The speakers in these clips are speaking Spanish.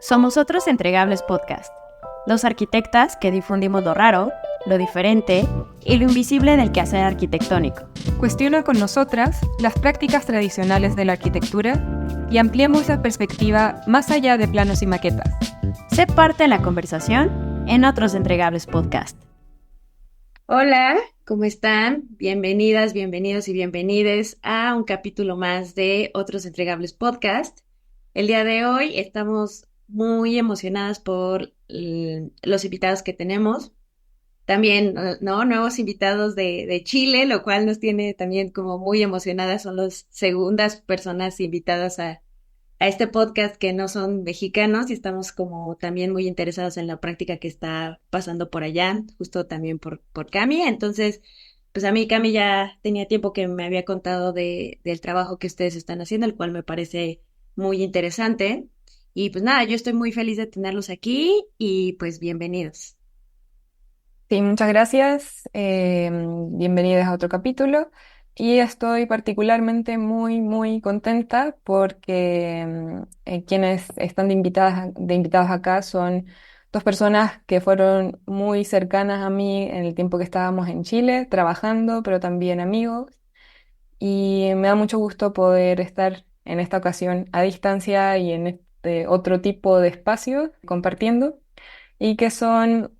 Somos Otros Entregables Podcast, dos arquitectas que difundimos lo raro, lo diferente y lo invisible del quehacer arquitectónico. Cuestiona con nosotras las prácticas tradicionales de la arquitectura y ampliemos la perspectiva más allá de planos y maquetas. Sé parte de la conversación en Otros Entregables Podcast. Hola, ¿cómo están? Bienvenidas, bienvenidos y bienvenides a un capítulo más de Otros Entregables Podcast. El día de hoy estamos muy emocionadas por los invitados que tenemos. También, ¿no? Nuevos invitados de Chile, lo cual nos tiene también como muy emocionadas. Son las segundas personas invitadas a este podcast que no son mexicanos y estamos como también muy interesados en la práctica que está pasando por allá, justo también por Cami. Entonces, pues a mí Cami ya tenía tiempo que me había contado del trabajo que ustedes están haciendo, el cual me parece muy interesante. Y pues nada, yo estoy muy feliz de tenerlos aquí y pues bienvenidos. Sí, muchas gracias. Bienvenidas a otro capítulo. Y estoy particularmente muy contenta porque quienes están de invitados acá son dos personas que fueron muy cercanas a mí en el tiempo que estábamos en Chile, trabajando, pero también amigos. Y me da mucho gusto poder estar en esta ocasión a distancia y en este otro tipo de espacio compartiendo, y que son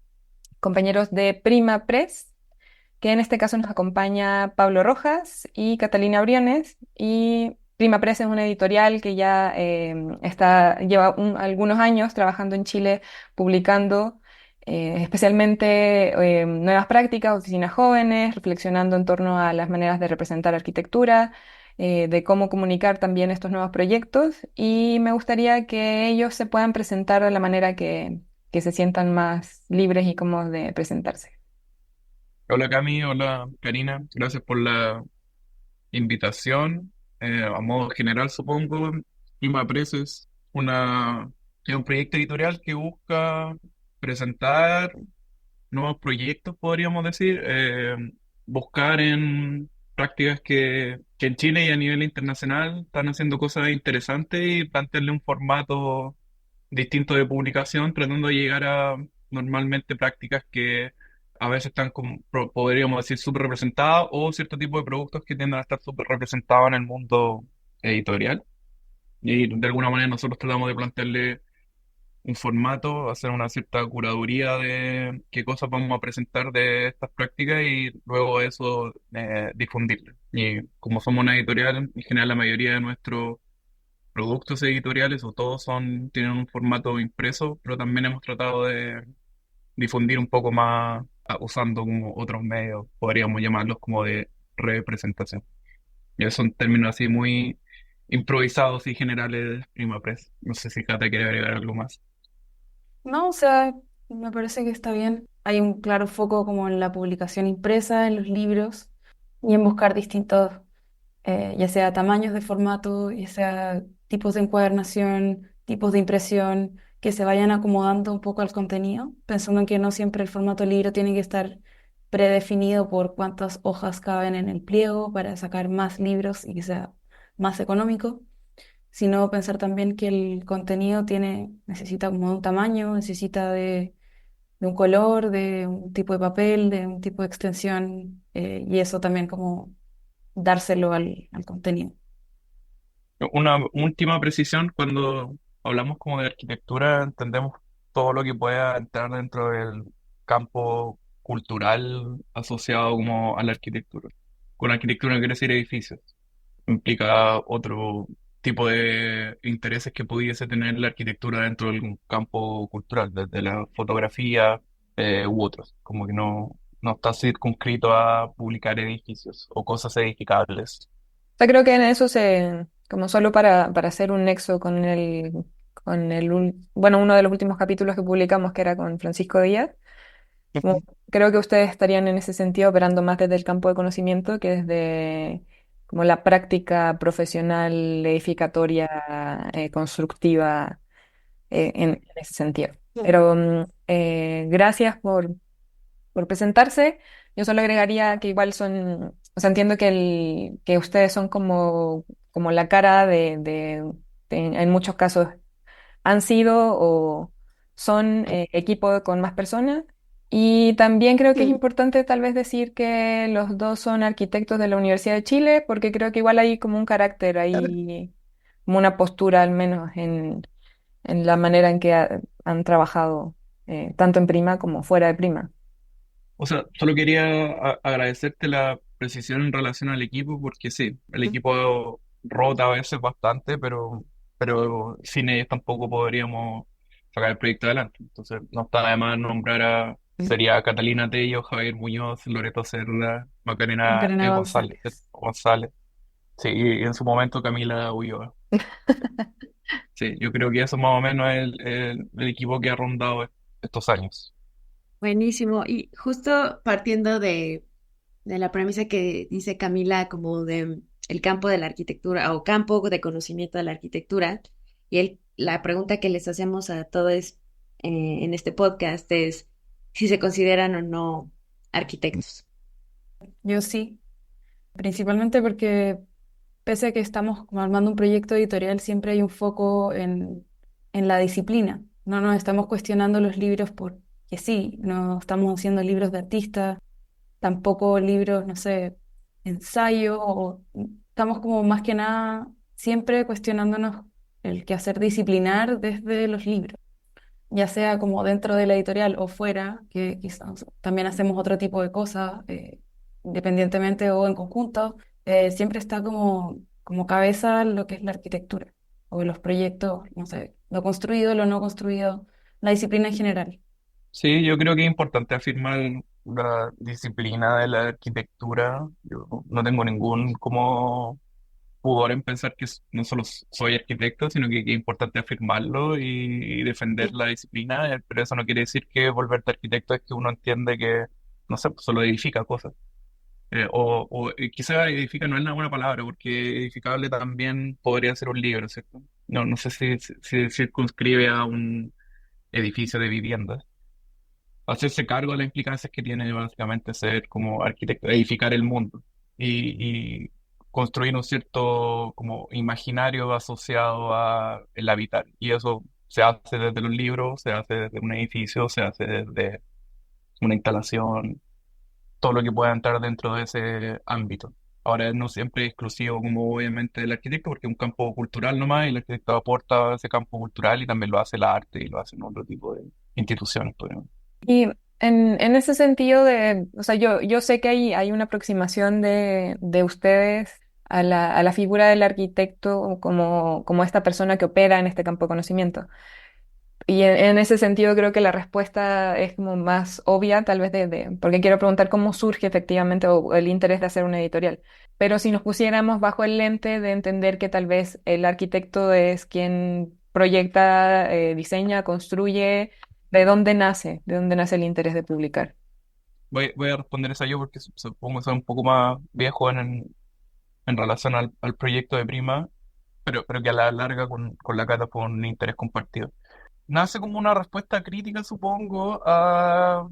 compañeros de Prima Press, que en este caso nos acompaña Pablo Rojas y Catalina Briones. Y Prima Press es una editorial que ya lleva algunos años trabajando en Chile, publicando especialmente nuevas prácticas, oficinas jóvenes, reflexionando en torno a las maneras de representar arquitectura, de cómo comunicar también estos nuevos proyectos. Y me gustaría que ellos se puedan presentar de la manera que se sientan más libres y cómodos de presentarse. Hola Cami, hola Karina, gracias por la invitación. A modo general, supongo, Prima Press es un proyecto editorial que busca presentar nuevos proyectos, podríamos decir, buscar en prácticas que en Chile y a nivel internacional están haciendo cosas interesantes y plantearle un formato distinto de publicación, tratando de llegar a normalmente prácticas que a veces están, como, podríamos decir, súper representadas o cierto tipo de productos que tienden a estar súper representados en el mundo editorial. Y de alguna manera nosotros tratamos de plantearle un formato, hacer una cierta curaduría de qué cosas vamos a presentar de estas prácticas y luego eso difundirlo. Y como somos una editorial, en general la mayoría de nuestros productos editoriales o todos tienen un formato impreso, pero también hemos tratado de difundir un poco más usando como otros medios, podríamos llamarlos como de representación. Y esos son términos así muy improvisados y generales de Prima Press. No sé si Cata quiere agregar algo más. No, o sea, me parece que está bien. Hay un claro foco como en la publicación impresa, en los libros y en buscar distintos, ya sea tamaños de formato, ya sea tipos de encuadernación, tipos de impresión, que se vayan acomodando un poco al contenido, pensando en que no siempre el formato libro tiene que estar predefinido por cuántas hojas caben en el pliego para sacar más libros y que sea más económico, sino pensar también que el contenido necesita como de un tamaño, necesita de un color, de un tipo de papel, de un tipo de extensión, y eso también como dárselo al contenido. Una última precisión, cuando hablamos como de arquitectura, entendemos todo lo que pueda entrar dentro del campo cultural asociado como a la arquitectura. Con arquitectura no quiere decir edificios, implica otro tipo de intereses que pudiese tener la arquitectura dentro de algún campo cultural, desde la fotografía u otros, como que no está circunscrito a publicar edificios o cosas edificables. Sea, creo que en eso como solo para hacer un nexo bueno, uno de los últimos capítulos que publicamos, que era con Francisco Díaz, como creo que ustedes estarían en ese sentido operando más desde el campo de conocimiento que desde como la práctica profesional, edificatoria, constructiva, en ese sentido. Pero gracias por presentarse. Yo solo agregaría que igual o sea, entiendo que ustedes son como la cara en muchos casos, han sido o son equipo con más personas. Y también creo que es Sí, importante tal vez decir que los dos son arquitectos de la Universidad de Chile, porque creo que igual hay como un carácter, hay como una postura al menos en la manera en que han trabajado tanto en Prima como fuera de Prima. O sea, solo quería agradecerte la precisión en relación al equipo, porque sí, el equipo rota a veces bastante, pero sin ellos tampoco podríamos sacar el proyecto adelante. Entonces, no está de más nombrar sería Catalina Tello, Javier Muñoz, Loreto Cerda, Macarena Macarena González, González. González. Sí, y en su momento Camila Ulloa. Sí, yo creo que eso más o menos es el equipo que ha rondado estos años. buenísimo. Y justo partiendo de la premisa que dice Camila, como de el campo de la arquitectura o campo de conocimiento de la arquitectura, y la pregunta que les hacemos a todos en este podcast es si se consideran o no arquitectos. Yo sí, principalmente porque pese a que estamos como armando un proyecto editorial, siempre hay un foco en la disciplina. No nos estamos cuestionando los libros porque sí, no estamos haciendo libros de artistas, tampoco libros, no sé, ensayo, o estamos como más que nada siempre cuestionándonos el quehacer disciplinar desde los libros, ya sea como dentro de la editorial o fuera, que quizás también hacemos otro tipo de cosas, independientemente o en conjunto, siempre está como cabeza lo que es la arquitectura o los proyectos, no sé, lo construido, lo no construido, la disciplina en general. Sí, yo creo que es importante afirmar la disciplina de la arquitectura. Yo no tengo ningún como pudor en pensar que no solo soy arquitecto, sino que es importante afirmarlo y defender Sí. la disciplina, pero eso no quiere decir que volverte arquitecto es que uno entiende que, no sé, pues, solo edifica cosas. Quizá edifica no es una buena palabra, porque edificable también podría ser un libro, ¿cierto? No, no sé si circunscribe a un edificio de vivienda hacerse cargo de las implicancias que tiene básicamente ser como arquitecto, edificar el mundo y construir un cierto como imaginario asociado a el habitar. Y eso se hace desde los libros, se hace desde un edificio, se hace desde una instalación, todo lo que pueda entrar dentro de ese ámbito. Ahora, no siempre es exclusivo como obviamente del arquitecto, porque es un campo cultural nomás y el arquitecto aporta a ese campo cultural y también lo hace el arte y lo hacen otro tipo de instituciones, por ejemplo. Y en ese sentido de, o sea, yo sé que hay una aproximación de ustedes a la figura del arquitecto como esta persona que opera en este campo de conocimiento. Y en ese sentido creo que la respuesta es como más obvia, tal vez porque quiero preguntar cómo surge efectivamente o el interés de hacer una editorial. Pero si nos pusiéramos bajo el lente de entender que tal vez el arquitecto es quien proyecta, diseña, construye, ¿de dónde nace el interés de publicar? Voy a responder esa yo porque supongo que soy un poco más viejo en relación al proyecto de Prima, pero que a la larga con la Cata fue un interés compartido. Nace como una respuesta crítica, supongo, a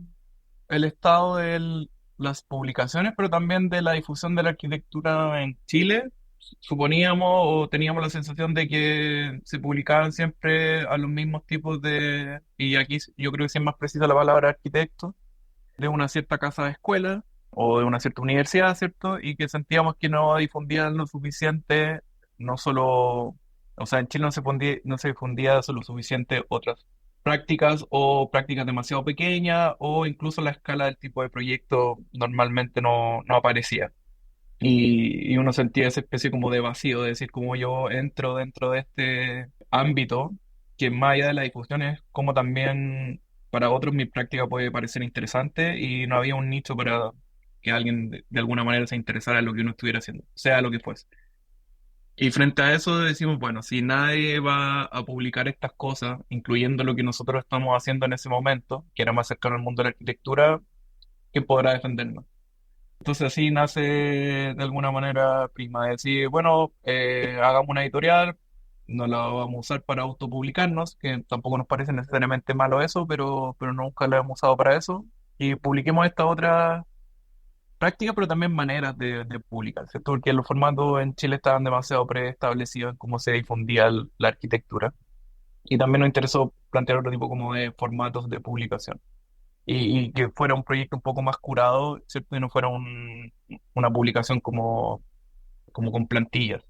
el estado de las publicaciones, pero también de la difusión de la arquitectura en Chile. Suponíamos o teníamos la sensación de que se publicaban siempre a los mismos tipos y aquí yo creo que sí es más precisa la palabra arquitecto, de una cierta casa de escuela o de una cierta universidad, ¿cierto? Y que sentíamos que no difundían lo suficiente, no solo, o sea, en Chile no se difundía lo suficiente otras prácticas o prácticas demasiado pequeñas o incluso la escala del tipo de proyecto normalmente no aparecía. Y uno sentía esa especie como de vacío, de decir, como yo entro dentro de este ámbito, que más allá de la difusión es como también para otros mi práctica puede parecer interesante y no había un nicho para que alguien de alguna manera se interesara en lo que uno estuviera haciendo, sea lo que fuese. Y frente a eso decimos, bueno, si nadie va a publicar estas cosas, incluyendo lo que nosotros estamos haciendo en ese momento, que era más cercano al mundo de la arquitectura, ¿quién podrá defendernos? Entonces así nace de alguna manera Prima, decir, bueno, hagamos una editorial, no la vamos a usar para autopublicarnos, que tampoco nos parece necesariamente malo eso, pero nunca la hemos usado para eso, y publiquemos esta otra práctica, pero también maneras de publicar, ¿cierto? Porque los formatos en Chile estaban demasiado preestablecidos en cómo se difundía la arquitectura. Y también nos interesó plantear otro tipo como de formatos de publicación. Y que fuera un proyecto un poco más curado, ¿cierto? Y no fuera una publicación como con plantillas.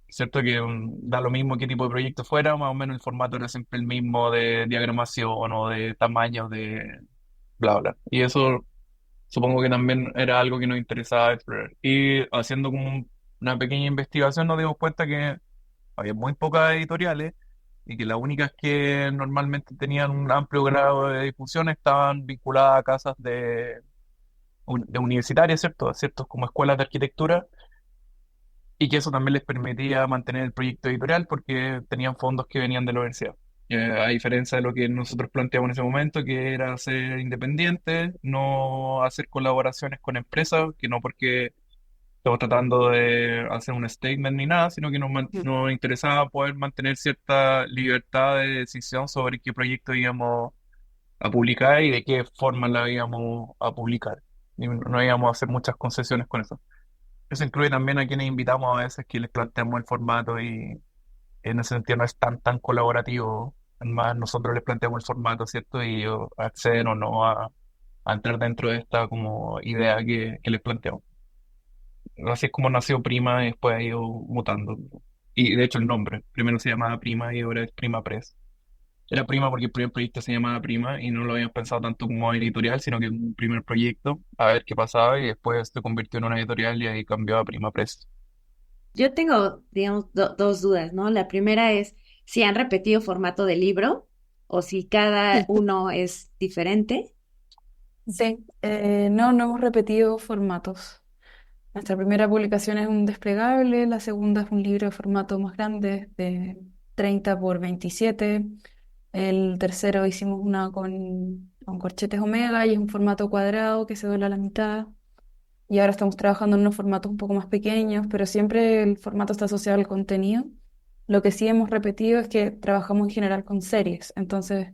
¿Cierto? Que da lo mismo qué tipo de proyecto fuera, más o menos el formato era siempre el mismo de diagramación o de tamaños de bla, bla. Y eso supongo que también era algo que nos interesaba explorar. Y haciendo como una pequeña investigación nos dimos cuenta que había muy pocas editoriales y que las únicas que normalmente tenían un amplio grado de difusión estaban vinculadas a casas de universitarias, ¿cierto? A ciertos como escuelas de arquitectura y que eso también les permitía mantener el proyecto editorial porque tenían fondos que venían de la universidad. A diferencia de lo que nosotros planteamos en ese momento, que era ser independiente, no hacer colaboraciones con empresas, que no porque estamos tratando de hacer un statement ni nada, sino que nos interesaba poder mantener cierta libertad de decisión sobre qué proyecto íbamos a publicar y de qué forma la íbamos a publicar. Y no íbamos a hacer muchas concesiones con eso. Eso incluye también a quienes invitamos a veces que les planteamos el formato y en ese sentido no es tan colaborativo. Además, nosotros les planteamos el formato, ¿cierto? Y ellos acceden o no a entrar dentro de esta como idea que les planteamos. Así es como nació Prima y después ha ido mutando. Y de hecho el nombre, primero se llamaba Prima y ahora es Prima Press. Era Prima porque el primer proyecto se llamaba Prima y no lo habíamos pensado tanto como editorial, sino que un primer proyecto, a ver qué pasaba y después se convirtió en una editorial y ahí cambió a Prima Press. Yo tengo, digamos, dos dudas, ¿no? La primera es si han repetido formato de libro o si cada uno es diferente. Sí, no hemos repetido formatos. Nuestra primera publicación es un desplegable, la segunda es un libro de formato más grande, de 30 por 27. El tercero hicimos una con corchetes Omega y es un formato cuadrado que se dobla a la mitad. Y ahora estamos trabajando en unos formatos un poco más pequeños, pero siempre el formato está asociado al contenido. Lo que sí hemos repetido es que trabajamos en general con series, entonces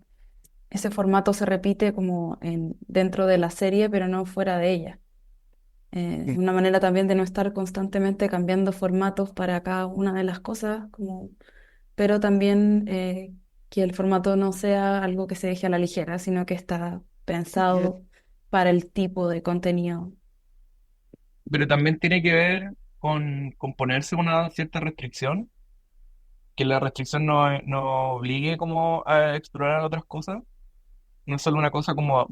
ese formato se repite como dentro de la serie, pero no fuera de ella. Es Mm. una manera también de no estar constantemente cambiando formatos para cada una de las cosas, pero también que el formato no sea algo que se deje a la ligera, sino que está pensado para el tipo de contenido. Pero también tiene que ver con ponerse una cierta restricción, que la restricción no obligue como a explorar otras cosas. No es solo una cosa como,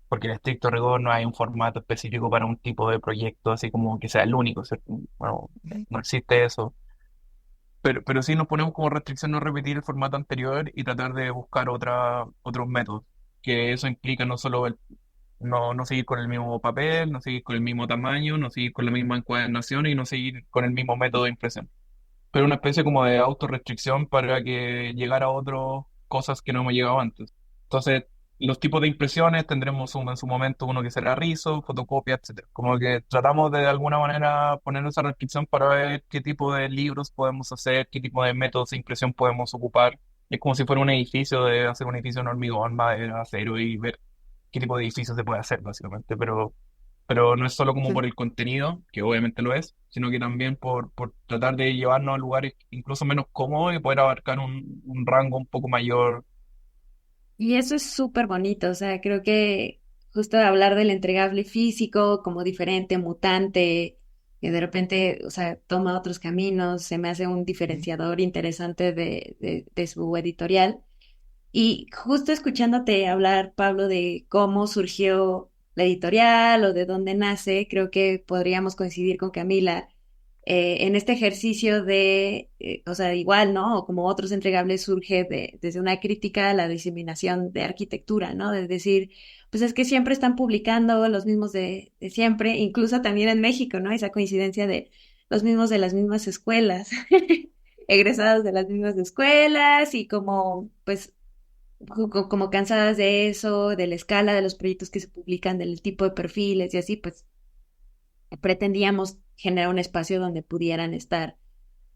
porque en estricto rigor no hay un formato específico para un tipo de proyecto, así como que sea el único, ¿cierto? Bueno, no existe eso. Pero sí nos ponemos como restricción no repetir el formato anterior y tratar de buscar otros métodos, que eso implica no solo no seguir con el mismo papel, no seguir con el mismo tamaño, no seguir con la misma encuadernación y no seguir con el mismo método de impresión. Pero una especie como de autorrestricción para que llegara a otras cosas que no hemos llegado antes. Entonces, los tipos de impresiones tendremos en su momento uno que será rizo, fotocopia, etcétera. Como que tratamos de alguna manera poner esa restricción para ver qué tipo de libros podemos hacer, qué tipo de métodos de impresión podemos ocupar. Es como si fuera un edificio de hacer un edificio en hormigón, madera, acero y ver qué tipo de edificio se puede hacer, básicamente. Pero no es solo como por el contenido, que obviamente lo es, sino que también por tratar de llevarnos a lugares incluso menos cómodos y poder abarcar un rango un poco mayor. Y eso es súper bonito, o sea, creo que justo hablar del entregable físico como diferente, mutante, que de repente, o sea, toma otros caminos, se me hace un diferenciador interesante de su editorial. Y justo escuchándote hablar, Pablo, de cómo surgió la editorial o de dónde nace, creo que podríamos coincidir con Camila en este ejercicio o sea, igual, ¿no? O como otros entregables surge desde una crítica a la diseminación de arquitectura, ¿no? De decir, pues es que siempre están publicando los mismos de siempre, incluso también en México, ¿no? Esa coincidencia de los mismos de las mismas escuelas, egresados de las mismas escuelas y como, pues como cansadas de eso, de la escala de los proyectos que se publican, del tipo de perfiles y así, pues pretendíamos generar un espacio donde pudieran estar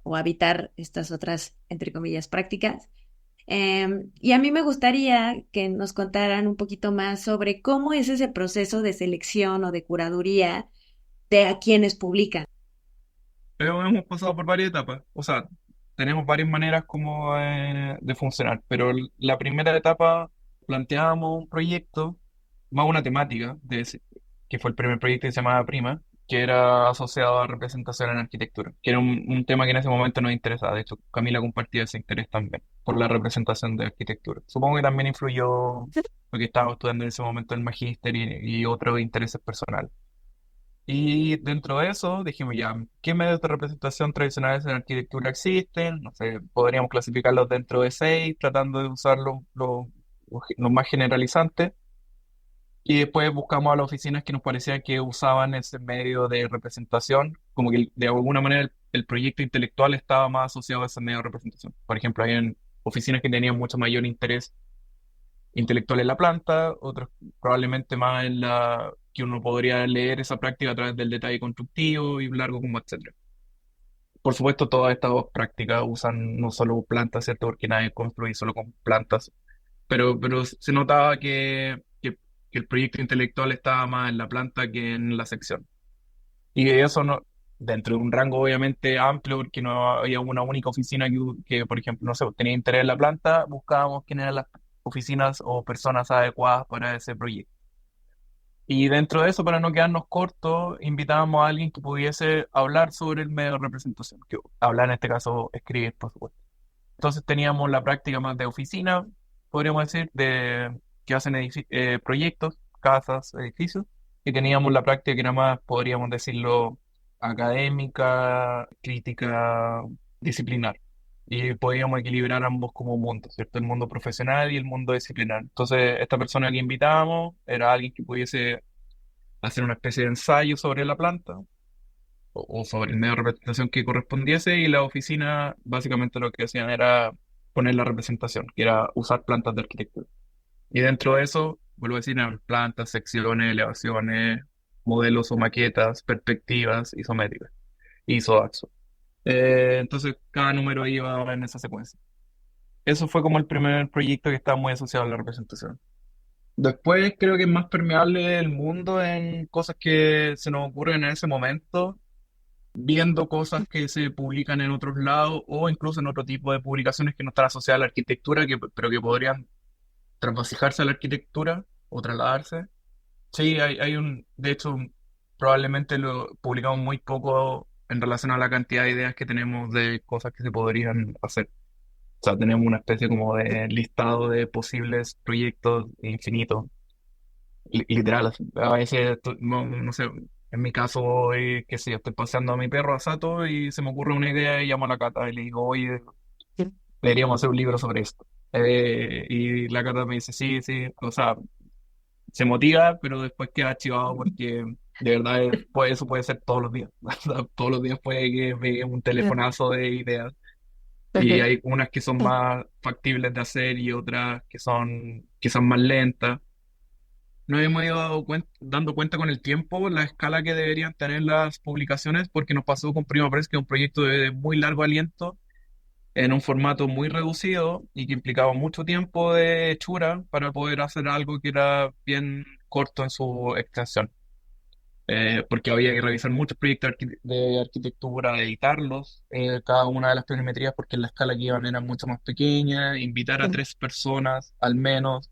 o habitar estas otras, entre comillas, prácticas. Y a mí me gustaría que nos contaran un poquito más sobre cómo es ese proceso de selección o de curaduría de a quienes publican. Pero hemos pasado por varias etapas. O sea, tenemos varias maneras como de funcionar, pero la primera etapa planteábamos un proyecto, más una temática, que fue el primer proyecto que se llamaba Prima, que era asociado a representación en arquitectura, que era un tema que en ese momento nos interesaba. De hecho, Camila compartía ese interés también por la representación de arquitectura. Supongo que también influyó lo que estábamos estudiando en ese momento, el magíster y otros intereses personales. Y dentro de eso dijimos ya, ¿qué medios de representación tradicionales en arquitectura existen? No sé, podríamos clasificarlos dentro de seis, tratando de usar los más generalizantes. Y después buscamos a las oficinas que nos parecía que usaban ese medio de representación, como que de alguna manera el proyecto intelectual estaba más asociado a ese medio de representación. Por ejemplo, hay oficinas que tenían mucho mayor interés intelectual en la planta, otros probablemente más en la que uno podría leer esa práctica a través del detalle constructivo y largo como etcétera. Por supuesto, todas estas prácticas usan no solo plantas, ¿cierto? Porque nadie construye solo con plantas, pero se notaba que el proyecto intelectual estaba más en la planta que en la sección. Y eso no, dentro de un rango obviamente amplio, porque no había una única oficina que, por ejemplo, no sé, tenía interés en la planta, buscábamos quién eran las oficinas o personas adecuadas para ese proyecto. Y dentro de eso, para no quedarnos cortos, invitábamos a alguien que pudiese hablar sobre el medio de representación, que hablar en este caso, escribir, por supuesto. Entonces teníamos la práctica más de oficina, podríamos decir, que hacen proyectos, casas, edificios, y teníamos la práctica que era más, podríamos decirlo, académica, crítica, disciplinar. Y podíamos equilibrar ambos como mundos, ¿cierto? El mundo profesional y el mundo disciplinar. Entonces, esta persona que invitábamos era alguien que pudiese hacer una especie de ensayo sobre la planta o sobre el medio de representación que correspondiese, y la oficina básicamente lo que hacían era poner la representación, que era usar plantas de arquitectura. Y dentro de eso, vuelvo a decir, eran plantas, secciones, elevaciones, modelos o maquetas, perspectivas isométricas, isoaxo. Entonces, cada número iba en esa secuencia. Eso fue como el primer proyecto que estaba muy asociado a la representación. Después creo que es más permeable el mundo en cosas que se nos ocurren en ese momento, viendo cosas que se publican en otros lados o incluso en otro tipo de publicaciones que no están asociadas a la arquitectura, pero que podrían transvasijarse a la arquitectura o trasladarse. Sí, de hecho, probablemente lo publicamos muy poco en relación a la cantidad de ideas que tenemos de cosas que se podrían hacer. O sea, tenemos una especie como de listado de posibles proyectos infinitos, literal. A veces, no sé, en mi caso, qué sé yo, estoy paseando a mi perro a Sato y se me ocurre una idea y llamo a la Cata y le digo, oye, deberíamos hacer un libro sobre esto. Y la Cata me dice, sí, sí, o sea, se motiva, pero después queda archivado porque de verdad pues, eso puede ser todos los días. O sea, todos los días puede que pegue un Claro. telefonazo de ideas. Y hay unas que son más factibles de hacer y otras que son quizás más lentas. Nos hemos ido dando cuenta con el tiempo la escala que deberían tener las publicaciones, porque nos pasó con Prima Press, que es un proyecto de muy largo aliento, en un formato muy reducido y que implicaba mucho tiempo de hechura para poder hacer algo que era bien corto en su extensión. Porque había que revisar muchos proyectos de arquitectura, editarlos, cada una de las planimetrías, porque la escala que iban era mucho más pequeña, invitar a tres personas al menos,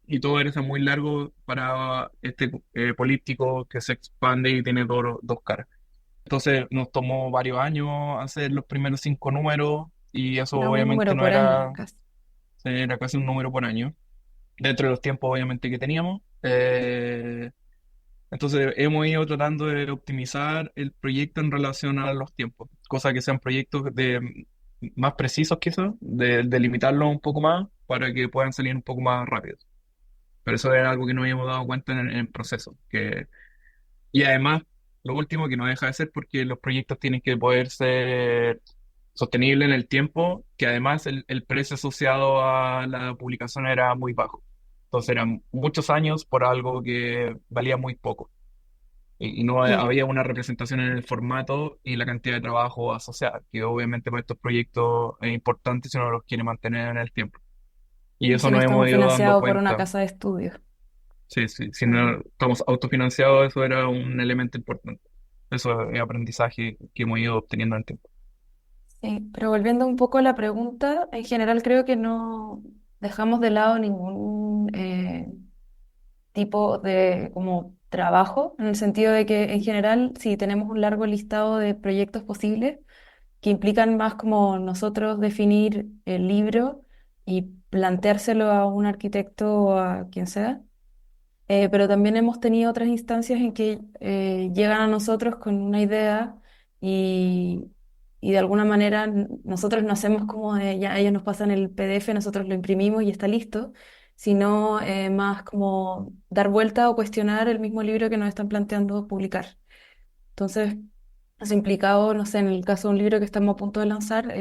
y todo era muy largo para este políptico que se expande y tiene dos caras. Entonces nos tomó varios años hacer los primeros 5 números, y eso Era un obviamente número no por año, era, casi. era casi un número por año, dentro de los tiempos obviamente que teníamos. Entonces hemos ido tratando de optimizar el proyecto en relación a los tiempos, cosa que sean proyectos más precisos quizás, de limitarlos un poco más para que puedan salir un poco más rápidos. Pero eso es algo que no habíamos dado cuenta en el proceso. Y además, lo último que no deja de ser, porque los proyectos tienen que poder ser sostenibles en el tiempo, que además el precio asociado a la publicación era muy bajo. Entonces eran muchos años por algo que valía muy poco. Y no Mm. había una representación en el formato y la cantidad de trabajo asociada, que obviamente para estos proyectos es importante si uno los quiere mantener en el tiempo. Y Y eso si no nos hemos estamos ido dando financiados por una cuenta. casa de estudios. Sí, sí, si Mm. no estamos autofinanciados, eso era un elemento importante. Eso es aprendizaje que hemos ido obteniendo en el tiempo. Pero volviendo un poco a la pregunta, en general creo que no dejamos de lado ningún tipo de como trabajo, en el sentido de que en general si tenemos un largo listado de proyectos posibles que implican más como nosotros definir el libro y planteárselo a un arquitecto o a quien sea. Pero también hemos tenido otras instancias en que llegan a nosotros con una idea y, y de alguna manera nosotros no hacemos como de, ya ellos nos pasan el PDF, nosotros lo imprimimos y está listo, sino más como dar vuelta o cuestionar el mismo libro que nos están planteando publicar. Entonces, eso ha implicado, no sé, en el caso de un libro que estamos a punto de lanzar,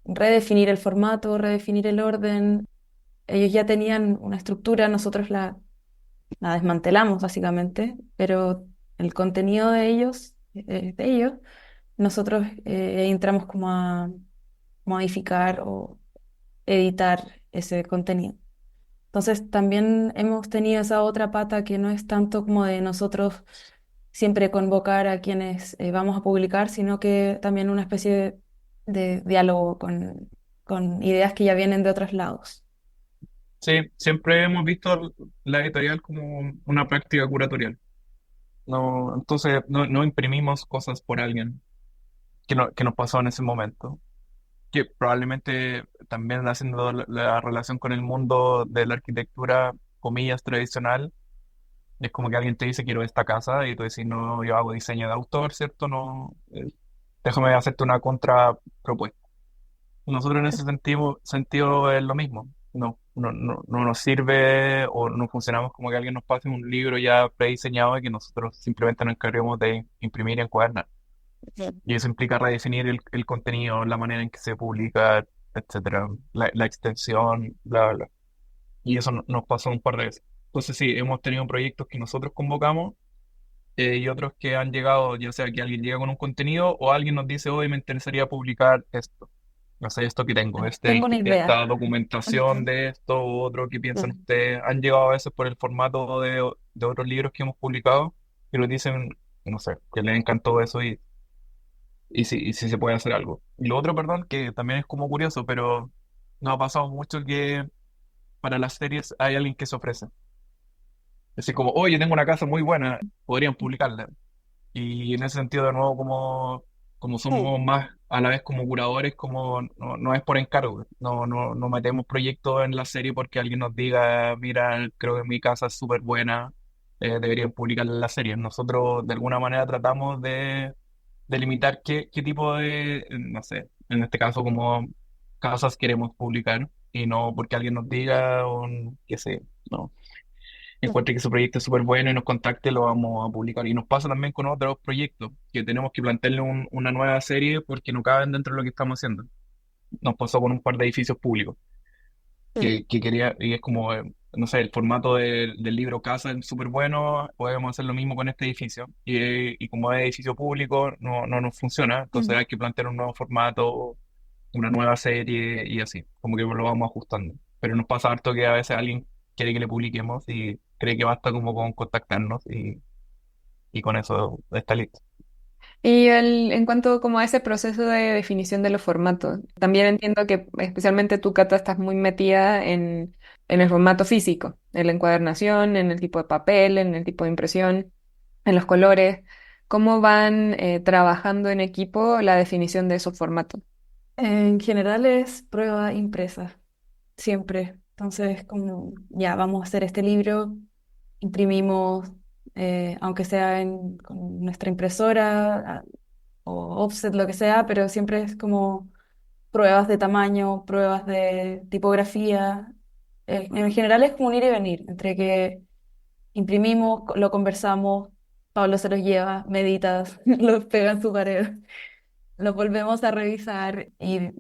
redefinir el formato, redefinir el orden. Ellos ya tenían una estructura, nosotros la desmantelamos básicamente, pero el contenido de ellos, nosotros entramos como a modificar o editar ese contenido. Entonces también hemos tenido esa otra pata que no es tanto como de nosotros siempre convocar a quienes vamos a publicar, sino que también una especie de diálogo con ideas que ya vienen de otros lados. Sí, siempre hemos visto la editorial como una práctica curatorial. No, entonces no imprimimos cosas por alguien que nos pasó en ese momento. Que probablemente también haciendo la relación con el mundo de la arquitectura, comillas, tradicional, es como que alguien te dice quiero esta casa y tú decís no, yo hago diseño de autor, ¿cierto? No, déjame hacerte una contrapropuesta. Nosotros en ese sentido es lo mismo. No nos sirve o no funcionamos como que alguien nos pase un libro ya prediseñado y que nosotros simplemente nos encarguemos de imprimir y encuadernar. Y eso implica redefinir el contenido, la manera en que se publica, etcétera, la extensión, bla, bla, bla. Y eso nos pasó un par de veces. Entonces sí, hemos tenido proyectos que nosotros convocamos y otros que han llegado, ya sea que alguien llega con un contenido o alguien nos dice, hoy me interesaría publicar esto. No sé, esto que tengo, Tengo una esta idea. documentación de esto u otro que piensan Ujú. ustedes. Han llegado a veces por el formato de otros libros que hemos publicado y nos dicen, no sé, que les encantó eso y si se puede hacer algo. Y lo otro, perdón, que también es como curioso, pero nos ha pasado mucho que para las series hay alguien que se ofrece. Es decir, como, oye, tengo una casa muy buena, podrían publicarla. Y en ese sentido, de nuevo, como somos más a la vez como curadores, como no es por encargo. No metemos proyectos en la serie porque alguien nos diga, mira, creo que mi casa es súper buena, deberían publicarla en la serie. Nosotros de alguna manera tratamos de delimitar qué tipo de, no sé, en este caso como casas queremos publicar y no porque alguien nos diga o qué sé, no encuentre que su proyecto es súper bueno y nos contacte, lo vamos a publicar. Y nos pasa también con otros proyectos que tenemos que plantearle una nueva serie porque no caben dentro de lo que estamos haciendo. Nos pasó con un par de edificios públicos que quería, y es como, no sé, el formato del libro Casa es súper bueno, podemos hacer lo mismo con este edificio. Y como es edificio público, no nos funciona, entonces hay que plantear un nuevo formato, una nueva serie y así, como que lo vamos ajustando. Pero nos pasa harto que a veces alguien quiere que le publiquemos y cree que basta como con contactarnos y con eso está listo. Y en cuanto como a ese proceso de definición de los formatos, también entiendo que especialmente tú, Cata, estás muy metida en el formato físico, en la encuadernación, en el tipo de papel, en el tipo de impresión, en los colores. ¿Cómo van trabajando en equipo la definición de esos formatos? En general es prueba impresa, siempre. Entonces, como ya vamos a hacer este libro, imprimimos, aunque sea con nuestra impresora o offset, lo que sea, pero siempre es como pruebas de tamaño, pruebas de tipografía. En general es como un ir y venir, entre que imprimimos, lo conversamos, Pablo se los lleva, meditas, los pega en su pared, los volvemos a revisar y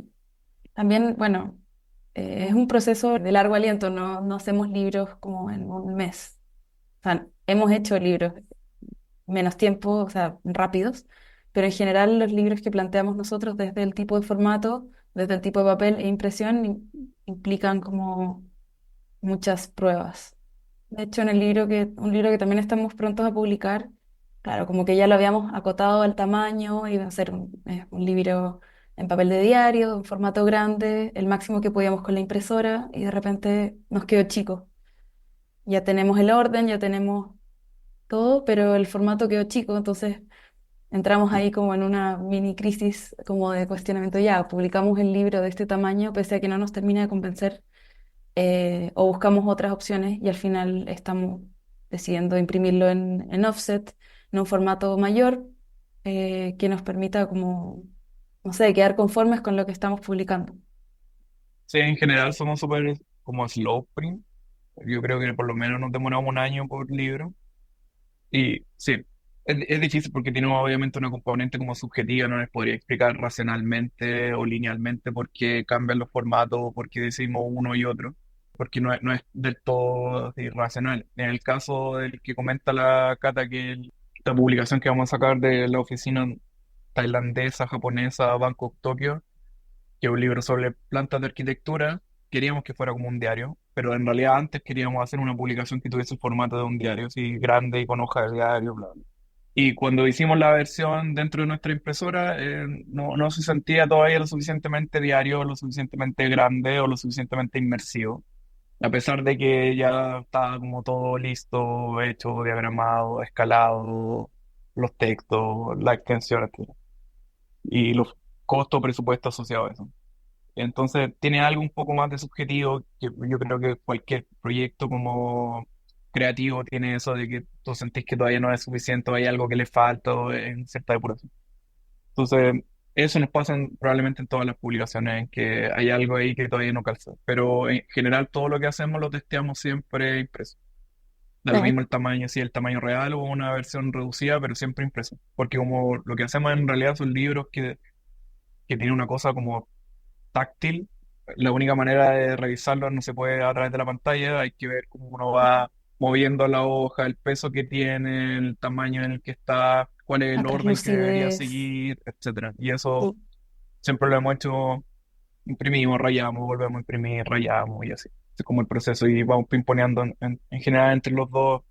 también, bueno, es un proceso de largo aliento, no hacemos libros como en un mes. O sea, hemos hecho libros menos tiempo, o sea, rápidos, pero en general los libros que planteamos nosotros desde el tipo de formato, desde el tipo de papel e impresión, implican como muchas pruebas. De hecho, un libro que también estamos prontos a publicar, Claro, como que ya lo habíamos acotado al tamaño, iba a ser un libro en papel de diario, un formato grande, el máximo que podíamos con la impresora, y de repente nos quedó chico. Ya tenemos el orden, ya tenemos todo, pero el formato quedó chico, entonces entramos ahí como en una mini crisis como de cuestionamiento. Ya, publicamos el libro de este tamaño, pese a que no nos termina de convencer, o buscamos otras opciones y al final estamos decidiendo imprimirlo en offset, en un formato mayor, que nos permita como, no sé, quedar conformes con lo que estamos publicando. Sí, en general somos súper como slow print. Yo creo que por lo menos nos demoramos un año por libro. Y sí, es difícil porque tiene obviamente una componente como subjetiva, no les podría explicar racionalmente o linealmente por qué cambian los formatos o por qué decimos uno y otro, porque no es del todo así racional. En el caso del que comenta la Cata, que la publicación que vamos a sacar de la oficina tailandesa, japonesa, Bangkok, Tokio, que es un libro sobre plantas de arquitectura, queríamos que fuera como un diario, pero en realidad antes queríamos hacer una publicación que tuviese el formato de un diario, así grande y con hoja de diario, bla, bla. Y cuando hicimos la versión dentro de nuestra impresora, no se sentía todavía lo suficientemente diario, lo suficientemente grande o lo suficientemente inmersivo. A pesar de que ya estaba como todo listo, hecho, diagramado, escalado, los textos, la extensión, etcétera, y los costos presupuestos asociados a eso. Entonces tiene algo un poco más de subjetivo, que yo creo que cualquier proyecto como creativo tiene eso de que tú sentís que todavía no es suficiente, o hay algo que le falta o en cierta depuración. Entonces, eso nos pasa probablemente en todas las publicaciones, en que hay algo ahí que todavía no calza. Pero en general todo lo que hacemos lo testeamos siempre impreso. Da lo Sí. mismo el tamaño, si el tamaño real o una versión reducida, pero siempre impreso. Porque como lo que hacemos en realidad son libros que tienen una cosa como táctil. La única manera de revisarlo no se puede a través de la pantalla, hay que ver cómo uno va moviendo la hoja, el peso que tiene, el tamaño en el que está, cuál es La el orden que debería translucidez. seguir, etcétera. Y eso Sí. siempre lo hemos hecho, imprimimos, rayamos, volvemos a imprimir, rayamos y así. Es como el proceso y vamos pimponeando en general entre los dos.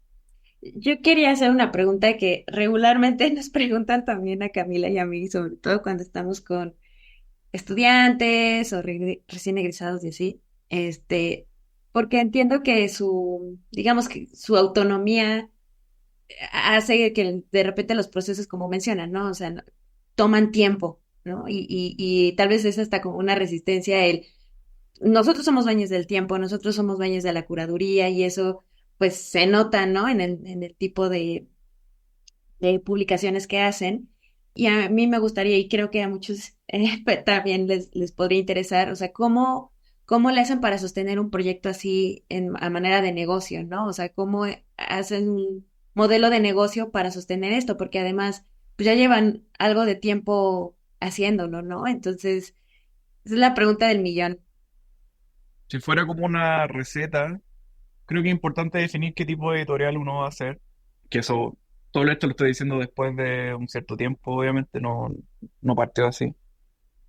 Yo quería hacer una pregunta que regularmente nos preguntan también a Camila y a mí, sobre todo cuando estamos con estudiantes o recién egresados y así, porque entiendo que digamos que su autonomía hace que de repente los procesos, como mencionan, ¿no? O sea, toman tiempo, ¿no? Y tal vez es hasta como una resistencia nosotros somos dueños del tiempo, nosotros somos dueños de la curaduría y eso pues se nota, ¿no? En el tipo de publicaciones que hacen. Y a mí me gustaría, y creo que a muchos pues, también les podría interesar, o sea, cómo le hacen para sostener un proyecto así a manera de negocio, ¿no? O sea, cómo hacen un modelo de negocio para sostener esto, porque además, pues ya llevan algo de tiempo haciéndolo, ¿no? Entonces, esa es la pregunta del millón. Si fuera como una receta, creo que es importante definir qué tipo de editorial uno va a hacer, que eso, todo esto lo estoy diciendo después de un cierto tiempo, obviamente no partió así,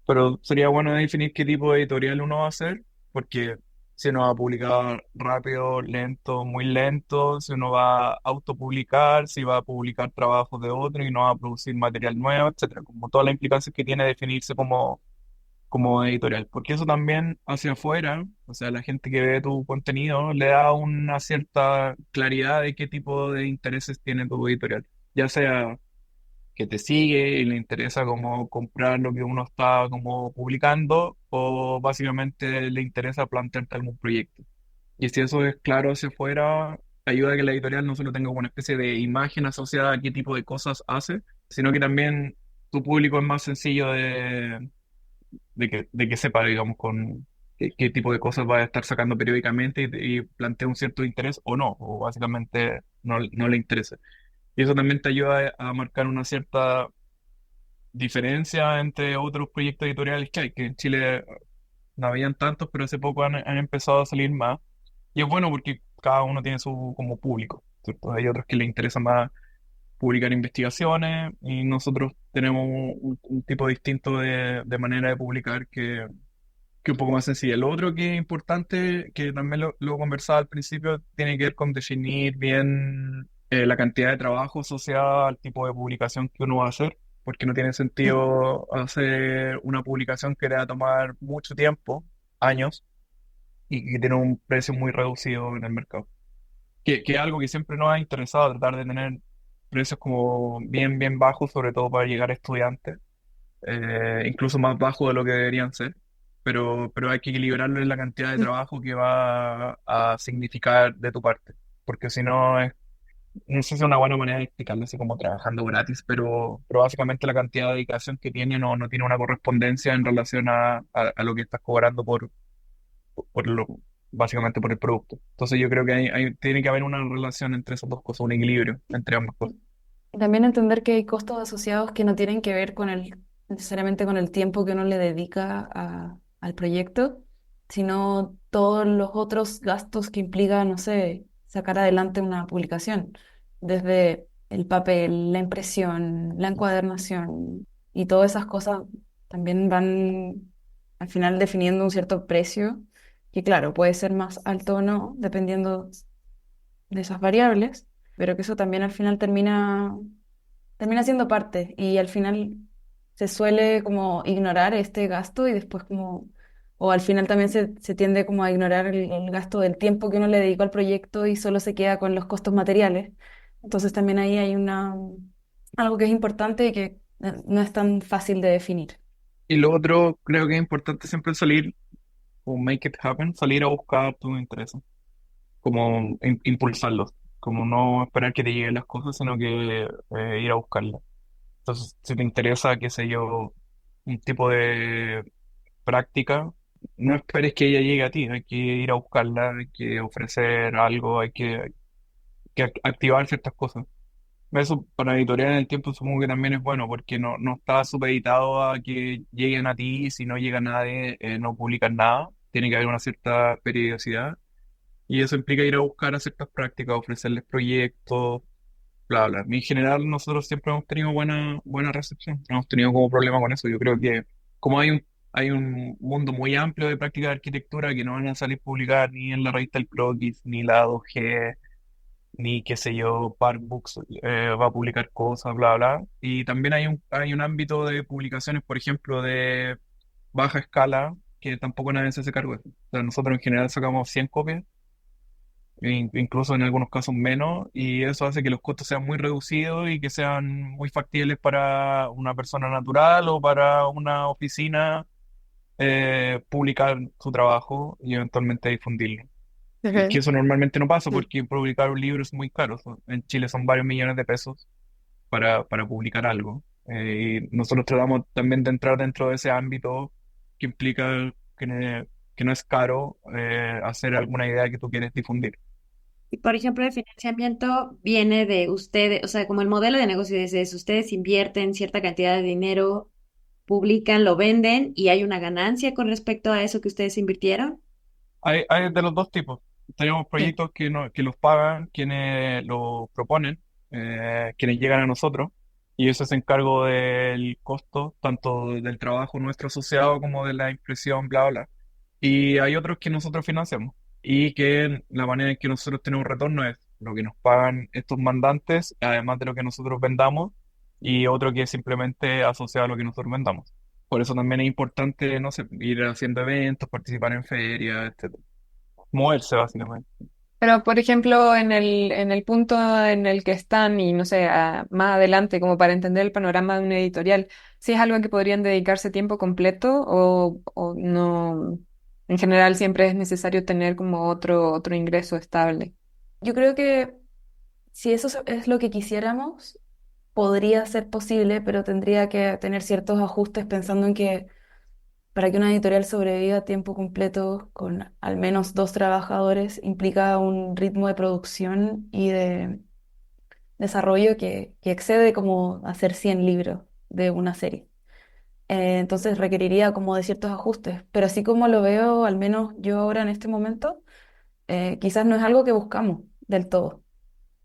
pero sería bueno definir qué tipo de editorial uno va a hacer, porque si uno va a publicar rápido, lento, muy lento, si uno va a autopublicar, si va a publicar trabajos de otro y no va a producir material nuevo, etcétera, como todas las implicancias que tiene definirse como editorial, porque eso también hacia afuera, o sea, la gente que ve tu contenido le da una cierta claridad de qué tipo de intereses tiene tu editorial, ya sea que te sigue y le interesa como comprar lo que uno está como publicando o básicamente le interesa plantearte algún proyecto. Y si eso es claro hacia afuera, ayuda a que la editorial no solo tenga como una especie de imagen asociada a qué tipo de cosas hace, sino que también tu público es más sencillo de que sepa, digamos, con qué tipo de cosas va a estar sacando periódicamente y plantea un cierto interés o no, o básicamente no le interesa. Y eso también te ayuda a marcar una cierta diferencia entre otros proyectos editoriales que hay, que en Chile no habían tantos, pero hace poco han empezado a salir más. Y es bueno porque cada uno tiene su como público, ¿cierto? Hay otros que les interesa más publicar investigaciones y nosotros tenemos un tipo distinto de manera de publicar que un poco más sencilla. Lo otro que es importante, que también lo conversaba al principio, tiene que ver con definir bien la cantidad de trabajo asociada al tipo de publicación que uno va a hacer, porque no tiene sentido hacer una publicación que te va a tomar mucho tiempo, años, y que tiene un precio muy reducido en el mercado. Que es algo que siempre nos ha interesado, tratar de tener precios como bien, bien bajos, sobre todo para llegar a estudiantes, incluso más bajos de lo que deberían ser. Pero hay que equilibrarlo en la cantidad de trabajo que va a significar de tu parte, porque si no es, no sé si es una buena manera de explicarlo, así como trabajando gratis, pero básicamente la cantidad de dedicación que tiene no tiene una correspondencia en relación a lo que estás cobrando por lo, básicamente por el producto. Entonces yo creo que tiene que haber una relación entre esas dos cosas, un equilibrio entre ambas cosas. Y también entender que hay costos asociados que no tienen que ver con necesariamente con el tiempo que uno le dedica al proyecto, sino todos los otros gastos que implica, no sé, sacar adelante una publicación, desde el papel, la impresión, la encuadernación y todas esas cosas también van al final definiendo un cierto precio, que claro, puede ser más alto o no, dependiendo de esas variables, pero que eso también al final termina siendo parte y al final se suele como ignorar este gasto y después como, o al final también se tiende como a ignorar el gasto del tiempo que uno le dedicó al proyecto y solo se queda con los costos materiales. Entonces también ahí hay algo que es importante y que no es tan fácil de definir. Y lo otro, creo que es importante siempre salir, o make it happen, salir a buscar tus intereses, como impulsarlos, como no esperar que te lleguen las cosas, sino que ir a buscarlas. Entonces, si te interesa, qué sé yo, un tipo de práctica, no esperes que ella llegue a ti, hay que ir a buscarla, hay que ofrecer algo, hay que activar ciertas cosas. Eso para editorial en el tiempo supongo que también es bueno, porque no está supeditado a que lleguen a ti, si no llega nadie, no publican nada, tiene que haber una cierta periodicidad, y eso implica ir a buscar a ciertas prácticas, ofrecerles proyectos, bla, bla. En general, nosotros siempre hemos tenido buena recepción, no hemos tenido como problema con eso. Yo creo que como hay un mundo muy amplio de prácticas de arquitectura que no van a salir publicadas ni en la revista El Croquis, ni la 2G, ni qué sé yo, Park Books va a publicar cosas, bla, bla. Y también hay un ámbito de publicaciones, por ejemplo, de baja escala, que tampoco nadie se hace cargo de eso. O sea, nosotros en general sacamos 100 copias, incluso en algunos casos menos, y eso hace que los costos sean muy reducidos y que sean muy factibles para una persona natural o para una oficina publicar su trabajo y eventualmente difundirlo. Que Ok. eso normalmente no pasa porque publicar un libro es muy caro. En Chile son varios millones de pesos para publicar algo. Y nosotros tratamos también de entrar dentro de ese ámbito que implica que no es caro hacer alguna idea que tú quieres difundir. Y por ejemplo, el financiamiento viene de ustedes, o sea, como el modelo de negocio es ese, ustedes invierten cierta cantidad de dinero, publican, lo venden y hay una ganancia con respecto a eso que ustedes invirtieron. Hay de los dos tipos. Tenemos Sí. proyectos que los pagan quienes los proponen, quienes llegan a nosotros, y eso es encargo del costo, tanto del trabajo nuestro asociado como de la impresión, bla, bla. Y hay otros que nosotros financiamos, y que la manera en que nosotros tenemos retorno es lo que nos pagan estos mandantes, además de lo que nosotros vendamos, y otro que es simplemente asociado a lo que nosotros vendamos. Por eso también es importante, no sé, ir haciendo eventos, participar en ferias, etcétera. Moverse básicamente. Pero, por ejemplo, en el punto en el que están y no sé, más adelante, como para entender el panorama de una editorial, ¿si es algo que podrían dedicarse tiempo completo o no? En general siempre es necesario tener como otro ingreso estable. Yo creo que si eso es lo que quisiéramos, podría ser posible, pero tendría que tener ciertos ajustes pensando en que para que una editorial sobreviva a tiempo completo con al menos dos trabajadores implica un ritmo de producción y de desarrollo que excede como hacer 100 libros de una serie. Entonces requeriría como de ciertos ajustes, pero así como lo veo, al menos yo ahora en este momento, quizás no es algo que buscamos del todo,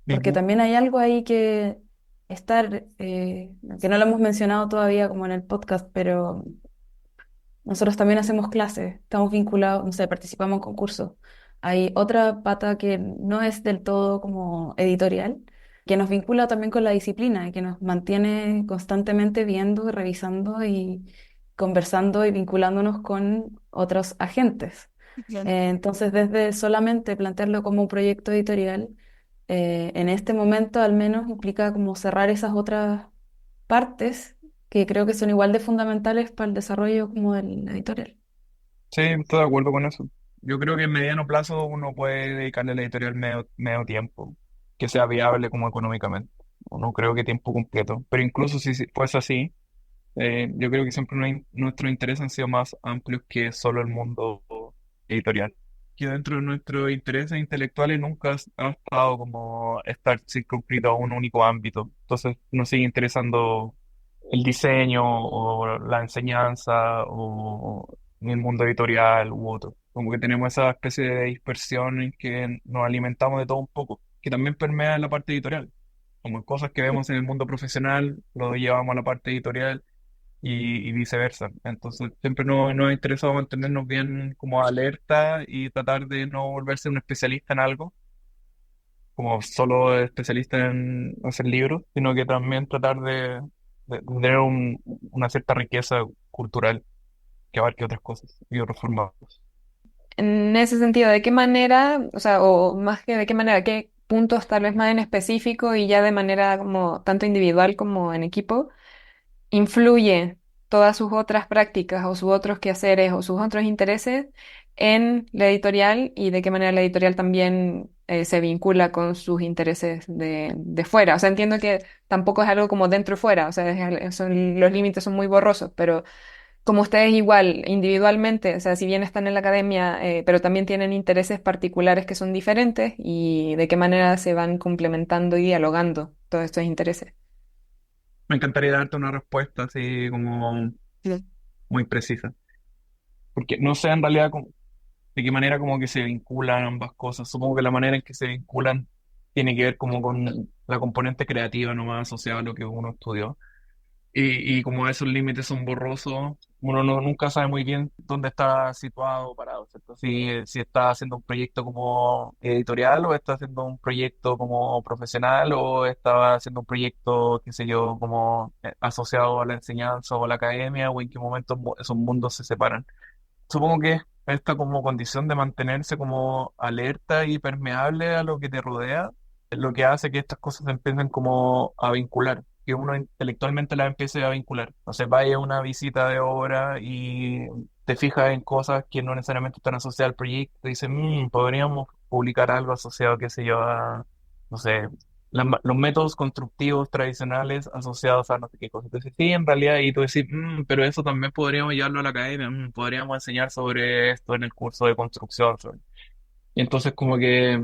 porque Ujú. también hay algo ahí que estar, que no lo hemos mencionado todavía como en el podcast, pero nosotros también hacemos clases, estamos vinculados, no sé, participamos en concursos. Hay otra pata que no es del todo como editorial, que nos vincula también con la disciplina y que nos mantiene constantemente viendo, revisando y conversando y vinculándonos con otros agentes. Entonces, desde solamente plantearlo como un proyecto editorial, en este momento al menos implica como cerrar esas otras partes que creo que son igual de fundamentales para el desarrollo como del editorial. Sí, estoy de acuerdo con eso. Yo creo que en mediano plazo uno puede dedicarle a la editorial medio tiempo, que sea viable como económicamente. No creo que tiempo completo. Pero incluso si fuese así, yo creo que siempre nuestros intereses han sido más amplios que solo el mundo editorial. Que dentro de nuestros intereses intelectuales nunca ha estado como estar circunscrito a un único ámbito. Entonces nos sigue interesando el diseño o la enseñanza o el mundo editorial u otro. Como que tenemos esa especie de dispersión en que nos alimentamos de todo un poco, que también permea en la parte editorial. Como cosas que vemos en el mundo profesional, lo llevamos a la parte editorial y viceversa. Entonces, siempre nos ha interesado mantenernos bien como alerta y tratar de no volverse un especialista en algo, como solo especialista en hacer libros, sino que también tratar de tener una cierta riqueza cultural que abarque otras cosas y otros formatos. En ese sentido, ¿de qué manera, o sea, o más que de qué manera, qué puntos tal vez más en específico y ya de manera como tanto individual como en equipo, influye todas sus otras prácticas o sus otros quehaceres o sus otros intereses en la editorial y de qué manera la editorial también se vincula con sus intereses de fuera? O sea, entiendo que tampoco es algo como dentro y fuera, o sea, los límites son muy borrosos, pero como ustedes igual, individualmente, o sea, si bien están en la academia, pero también tienen intereses particulares que son diferentes y de qué manera se van complementando y dialogando todos estos intereses. Me encantaría darte una respuesta así como muy precisa, porque no sé en realidad de qué manera como que se vinculan ambas cosas. Supongo que la manera en que se vinculan tiene que ver como con la componente creativa nomás asociada a lo que uno estudió. Y como esos límites son borrosos, uno nunca sabe muy bien dónde está situado, parado, ¿cierto? Si está haciendo un proyecto como editorial o está haciendo un proyecto como profesional o está haciendo un proyecto, qué sé yo, como asociado a la enseñanza o a la academia o en qué momento esos mundos se separan. Supongo que esta como condición de mantenerse como alerta y permeable a lo que te rodea es lo que hace que estas cosas se empiecen como a vincular, que uno intelectualmente las empiece a vincular. No sé, vaya a una visita de obra y te fijas en cosas que no necesariamente están asociadas al proyecto y dices, podríamos publicar algo asociado, qué sé yo, a, no sé, los métodos constructivos tradicionales asociados a no sé qué cosa. Entonces, sí, en realidad, y tú decís, pero eso también podríamos llevarlo a la academia, podríamos enseñar sobre esto en el curso de construcción. Y entonces, como que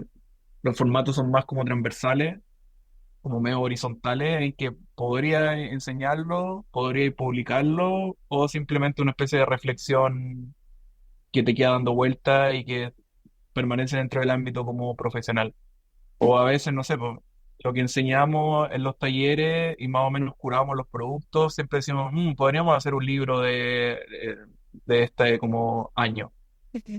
los formatos son más como transversales, como medio horizontales, en que podría enseñarlo, podría publicarlo, o simplemente una especie de reflexión que te queda dando vuelta y que permanece dentro del ámbito como profesional. O a veces, no sé, pues, lo que enseñamos en los talleres y más o menos curamos los productos, siempre decimos, podríamos hacer un libro de este como año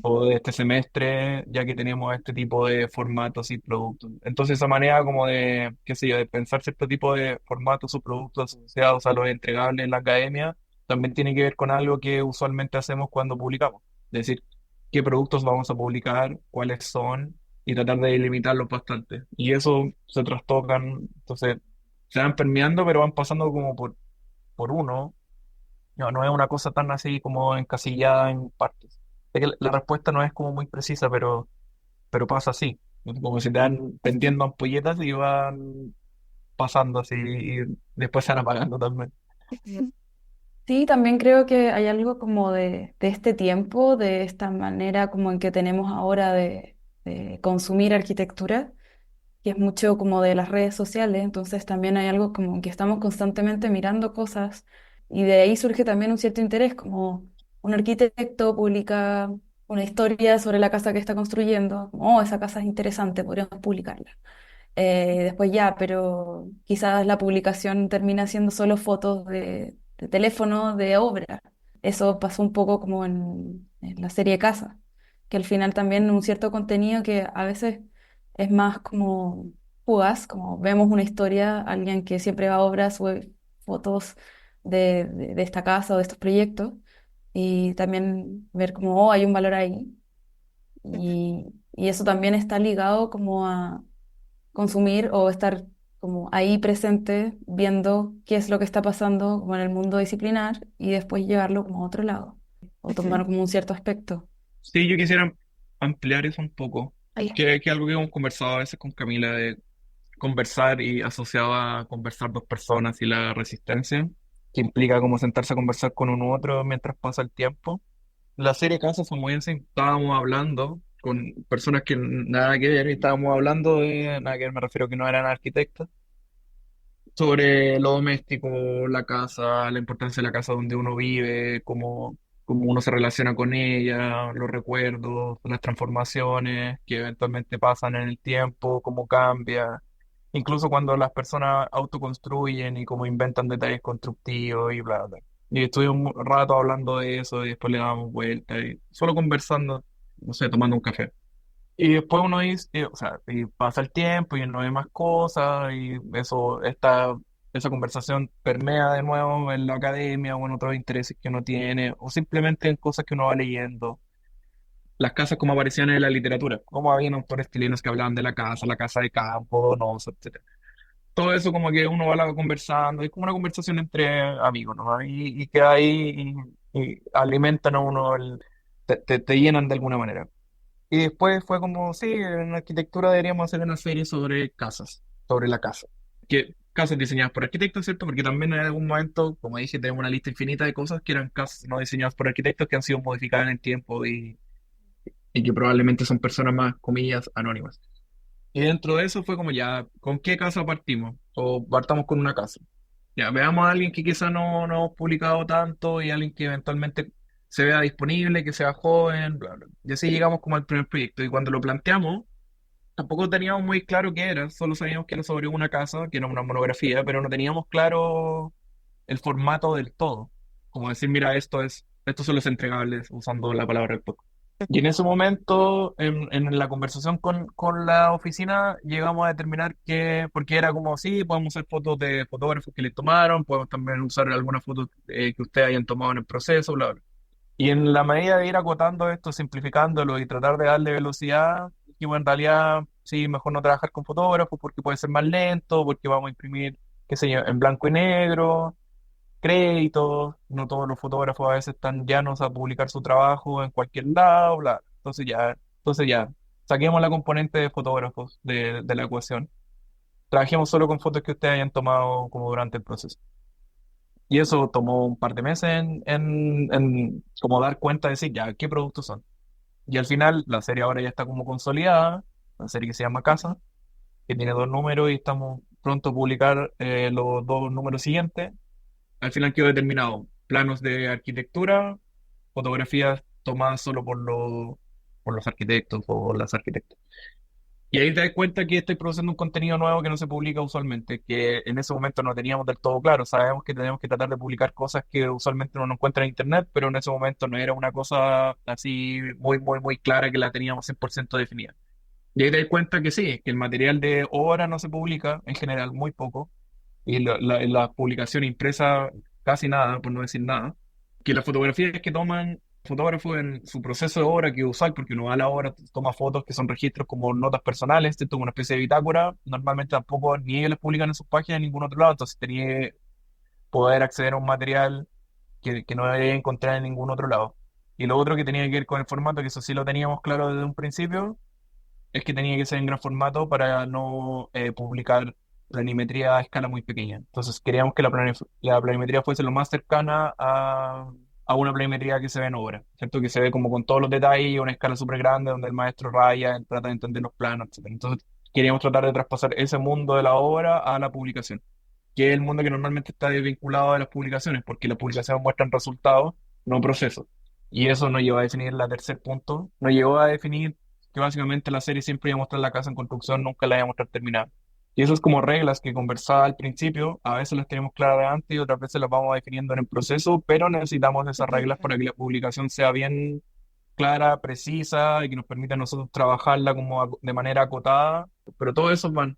o de este semestre, ya que tenemos este tipo de formatos y productos. Entonces, esa manera como de, qué sé yo, de pensar cierto tipo de formatos o productos asociados a los entregables en la academia, también tiene que ver con algo que usualmente hacemos cuando publicamos. Es decir, qué productos vamos a publicar, cuáles son, y tratar de delimitarlos bastante. Y eso se trastocan, entonces se van permeando, pero van pasando como por uno. No es una cosa tan así como encasillada en partes. Sé que la respuesta no es como muy precisa, pero pasa así. Como si te van pendiendo ampolletas y van pasando así y después se van apagando también. Sí, también creo que hay algo como de este tiempo, de esta manera como en que tenemos ahora de consumir arquitectura, que es mucho como de las redes sociales, entonces también hay algo como que estamos constantemente mirando cosas y de ahí surge también un cierto interés, como un arquitecto publica una historia sobre la casa que está construyendo, como, oh, esa casa es interesante, podríamos publicarla. Después ya, pero quizás la publicación termina siendo solo fotos de teléfono, de obra. Eso pasó un poco como en la serie Casa, que al final también un cierto contenido que a veces es más como fugaz, como vemos una historia, alguien que siempre va a obras, sube fotos de esta casa o de estos proyectos, y también ver como, oh, hay un valor ahí. Y eso también está ligado como a consumir o estar como ahí presente, viendo qué es lo que está pasando como en el mundo disciplinar y después llevarlo como a otro lado o tomar como un cierto aspecto. Sí, yo quisiera ampliar eso un poco, Ahí. que es algo que hemos conversado a veces con Camila, de conversar y asociado a conversar dos personas y la resistencia, que implica como sentarse a conversar con uno u otro mientras pasa el tiempo. La serie Casa fue muy así, estábamos hablando con personas que nada que ver, y estábamos hablando de, nada que ver, me refiero que no eran arquitectos, sobre lo doméstico, la casa, la importancia de la casa donde uno vive, cómo uno se relaciona con ella, los recuerdos, las transformaciones que eventualmente pasan en el tiempo, cómo cambia, incluso cuando las personas autoconstruyen y cómo inventan detalles constructivos y bla, bla. Y estuvimos un rato hablando de eso y después le damos vuelta y solo conversando, no sé, tomando un café. Y después uno dice, o sea, y pasa el tiempo y uno ve más cosas y eso, esa conversación permea de nuevo en la academia o en otros intereses que uno tiene o simplemente en cosas que uno va leyendo. Las casas como aparecían en la literatura, como habían autores chilenos que hablaban de la casa de campo, no, etcétera. Todo eso como que uno va conversando, es como una conversación entre amigos, ¿no? Y queda ahí y alimentan a uno, te llenan de alguna manera. Y después fue como, sí, en arquitectura deberíamos hacer una serie sobre casas, sobre la casa. Que casas diseñadas por arquitectos, ¿cierto? Porque también en algún momento, como dije, tenemos una lista infinita de cosas que eran casas no diseñadas por arquitectos que han sido modificadas en el tiempo y que probablemente son personas más, comillas, anónimas. Y dentro de eso fue como ya, ¿con qué casa partimos? O partamos con una casa. Ya, veamos a alguien que quizá no hemos publicado tanto y alguien que eventualmente se vea disponible, que sea joven, bla, bla. Y así llegamos como al primer proyecto. Y cuando lo planteamos, tampoco teníamos muy claro qué era, solo sabíamos que era sobre una casa, que era una monografía, pero no teníamos claro el formato del todo. Como decir, mira, estos son los entregables, usando la palabra del podcast. Y en ese momento, en la conversación con la oficina, llegamos a determinar que, porque era como, sí, podemos hacer fotos de fotógrafos que le tomaron, podemos también usar algunas fotos que ustedes hayan tomado en el proceso, bla, bla. Y en la medida de ir acotando esto, simplificándolo y tratar de darle velocidad, dijimos en realidad, sí, mejor no trabajar con fotógrafos porque puede ser más lento, porque vamos a imprimir, qué sé yo, en blanco y negro créditos, no todos los fotógrafos a veces están llanos a publicar su trabajo en cualquier lado, bla. Entonces ya, saquemos la componente de fotógrafos de la ecuación. Trabajemos solo con fotos que ustedes hayan tomado como durante el proceso. Y eso tomó un par de meses en como dar cuenta de decir, ya, qué productos son. Y al final, la serie ahora ya está como consolidada, la serie que se llama Casa, que tiene dos números y estamos pronto a publicar los dos números siguientes. Al final quedó determinado planos de arquitectura, fotografías tomadas solo por los arquitectos o las arquitectas. Y ahí te das cuenta que estoy produciendo un contenido nuevo que no se publica usualmente, que en ese momento no teníamos del todo claro. Sabemos que tenemos que tratar de publicar cosas que usualmente no nos encuentran en internet, pero en ese momento no era una cosa así muy, muy, muy clara que la teníamos 100% definida. Y ahí te das cuenta que sí, que el material de obra no se publica, en general muy poco, y la publicación impresa casi nada, por no decir nada, que las fotografías que toman fotógrafos en su proceso de obra, que es usual, porque uno va a la obra, toma fotos que son registros como notas personales, te toma una especie de bitácora, normalmente tampoco ni ellos les publican en sus páginas ni en ningún otro lado, entonces tenía que poder acceder a un material que no debería encontrar en ningún otro lado. Y lo otro que tenía que ver con el formato, que eso sí lo teníamos claro desde un principio, es que tenía que ser en gran formato para no publicar planimetría a escala muy pequeña. Entonces queríamos que la planimetría fuese lo más cercana a una planimetría que se ve en obra, ¿cierto? Que se ve como con todos los detalles, una escala súper grande donde el maestro raya, él trata de entender los planos, etcétera. Entonces queríamos tratar de traspasar ese mundo de la obra a la publicación, que es el mundo que normalmente está desvinculado de las publicaciones, porque las publicaciones muestran resultados, no procesos. Y eso nos llevó a definir la tercer punto, nos llevó a definir que básicamente la serie siempre iba a mostrar la casa en construcción, nunca la iba a mostrar terminada. Y eso es como reglas que conversaba al principio, a veces las tenemos claras de antes y otras veces las vamos definiendo en el proceso, pero necesitamos esas reglas para que la publicación sea bien clara, precisa y que nos permita a nosotros trabajarla como de manera acotada, pero todo eso van.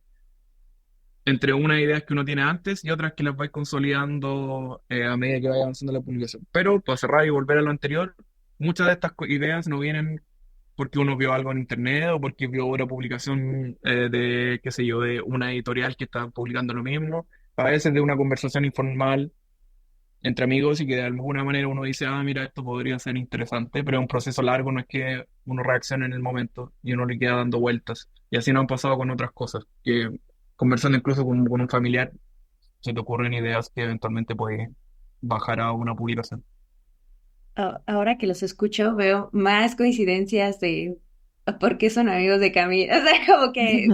entre unas ideas que uno tiene antes y otras que las vais consolidando a medida que vaya avanzando la publicación. Pero para cerrar y volver a lo anterior, muchas de estas ideas no vienen porque uno vio algo en internet o porque vio una publicación de, qué sé yo, de una editorial que está publicando lo mismo. A veces de una conversación informal entre amigos y que de alguna manera uno dice, ah, mira, esto podría ser interesante, pero es un proceso largo, no es que uno reaccione en el momento y uno le queda dando vueltas. Y así nos han pasado con otras cosas, que conversando incluso con un familiar, se te ocurren ideas que eventualmente puede bajar a una publicación. Ahora que los escucho, veo más coincidencias de por qué son amigos de Camila. O sea, como que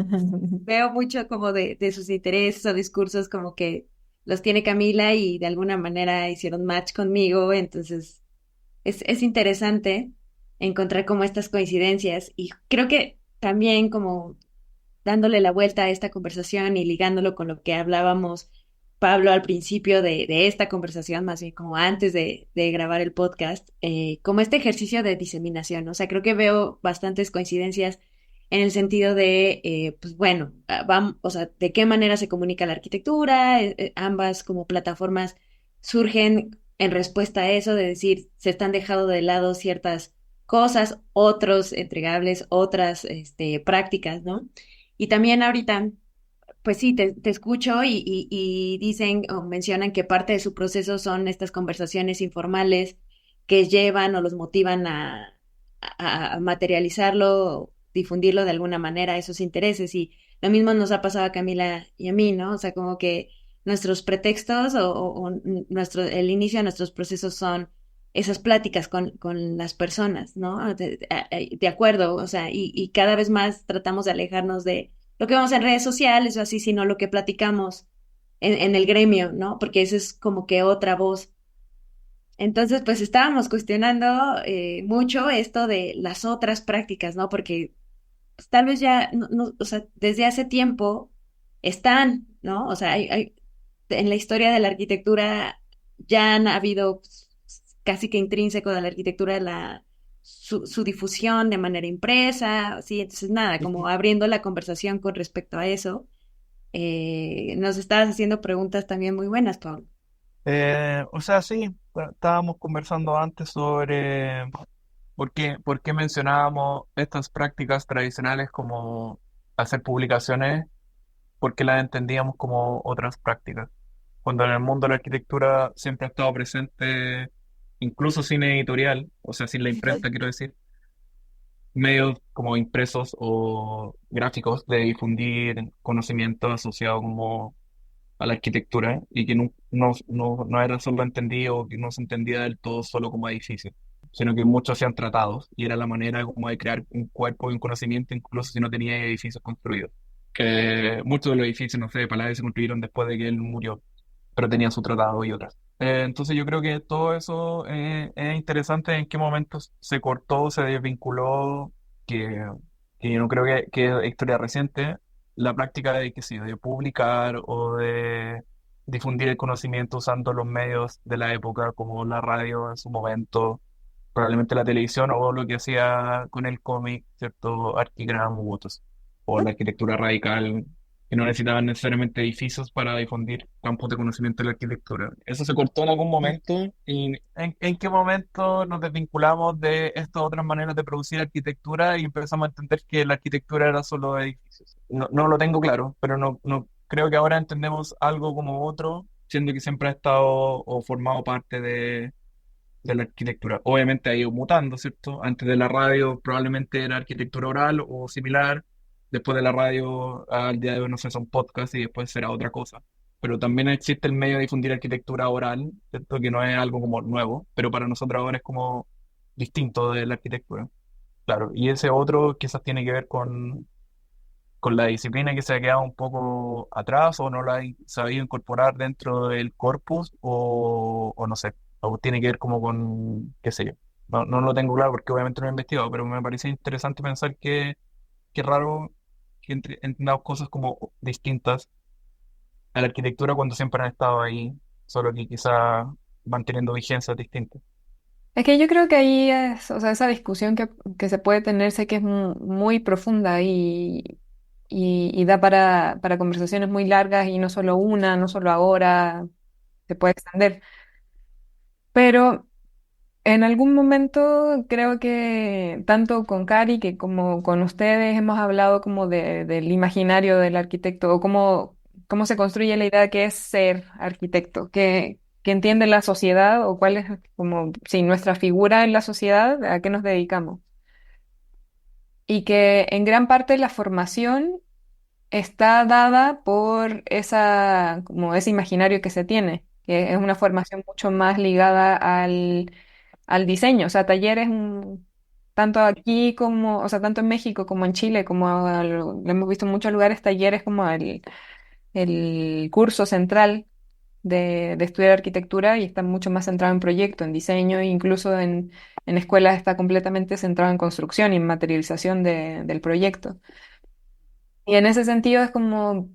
veo mucho como de sus intereses o discursos como que los tiene Camila y de alguna manera hicieron match conmigo. Entonces, es interesante encontrar como estas coincidencias. Y creo que también como dándole la vuelta a esta conversación y ligándolo con lo que hablábamos, Pablo, al principio de esta conversación, más bien como antes de grabar el podcast, como este ejercicio de diseminación. O sea, creo que veo bastantes coincidencias en el sentido de, pues bueno, o sea, de qué manera se comunica la arquitectura, ambas como plataformas surgen en respuesta a eso, de decir, se están dejando de lado ciertas cosas, otros entregables, otras prácticas, ¿no? Y también ahorita, pues sí, te escucho y dicen o mencionan que parte de su proceso son estas conversaciones informales que llevan o los motivan a materializarlo, difundirlo de alguna manera, esos intereses. Y lo mismo nos ha pasado a Camila y a mí, ¿no? O sea, como que nuestros pretextos el inicio de nuestros procesos son esas pláticas con las personas, ¿no? De acuerdo, o sea, y cada vez más tratamos de alejarnos de lo que vemos en redes sociales o así, sino lo que platicamos en el gremio, ¿no? Porque eso es como que otra voz. Entonces, pues estábamos cuestionando mucho esto de las otras prácticas, ¿no? Porque pues, tal vez ya, o sea, desde hace tiempo están, ¿no? O sea, en la historia de la arquitectura ya han habido pues, casi que intrínseco de la arquitectura su difusión de manera impresa, sí, entonces nada, como abriendo la conversación con respecto a eso, nos estabas haciendo preguntas también muy buenas, Pablo. O sea, sí, estábamos conversando antes sobre por qué mencionábamos estas prácticas tradicionales como hacer publicaciones, por qué las entendíamos como otras prácticas. Cuando en el mundo de la arquitectura siempre ha estado presente, incluso sin editorial, o sea, sin la imprenta, quiero decir, medios como impresos o gráficos de difundir conocimiento asociado como a la arquitectura y que no era solo entendido, que no se entendía del todo solo como edificio, sino que muchos hacían tratados y era la manera como de crear un cuerpo y un conocimiento incluso si no tenía edificios construidos. Que muchos de los edificios, no sé, de Palladio se construyeron después de que él murió, pero tenían su tratado y otras. Entonces yo creo que todo eso es interesante en qué momentos se cortó, se desvinculó, que, que yo no creo que es historia reciente, la práctica de, qué sé yo, de publicar o de difundir el conocimiento usando los medios de la época, como la radio en su momento, probablemente la televisión o lo que hacía con el cómic, ¿cierto? Archigram u otros, o la arquitectura radical que no necesitaban necesariamente edificios para difundir campos de conocimiento de la arquitectura. Eso se cortó en algún momento y en qué momento nos desvinculamos de estas otras maneras de producir arquitectura y empezamos a entender que la arquitectura era solo edificios. No lo tengo claro, pero no creo que ahora entendemos algo como otro, siendo que siempre ha estado o formado parte de la arquitectura. Obviamente ha ido mutando, ¿cierto? Antes de la radio probablemente era arquitectura oral o similar. Después de la radio, al día de hoy, no sé, son podcasts y después será otra cosa. Pero también existe el medio de difundir arquitectura oral, ¿cierto? Que no es algo como nuevo, pero para nosotros ahora es como distinto de la arquitectura. Claro, y ese otro quizás tiene que ver con la disciplina que se ha quedado un poco atrás o no la ha sabido incorporar dentro del corpus o no sé, o tiene que ver como con, qué sé yo. No lo tengo claro porque obviamente no he investigado, pero me parece interesante pensar que raro que entendamos cosas como distintas a la arquitectura cuando siempre han estado ahí, solo que quizá van teniendo vigencias distintas. Es que yo creo que ahí es, o sea, esa discusión que se puede tener, sé que es muy profunda y da para conversaciones muy largas y no solo una, no solo ahora, se puede extender. Pero en algún momento creo que tanto con Cari que como con ustedes hemos hablado como del imaginario del arquitecto o cómo se construye la idea de qué es ser arquitecto, qué entiende la sociedad o cuál es como si nuestra figura en la sociedad, a qué nos dedicamos. Y que en gran parte la formación está dada por como ese imaginario que se tiene, que es una formación mucho más ligada al diseño. O sea, talleres, tanto aquí como, o sea, tanto en México como en Chile, lo hemos visto en muchos lugares, talleres como el curso central de estudiar arquitectura y está mucho más centrado en proyecto, en diseño, e incluso en escuelas está completamente centrado en construcción y en materialización del proyecto. Y en ese sentido es como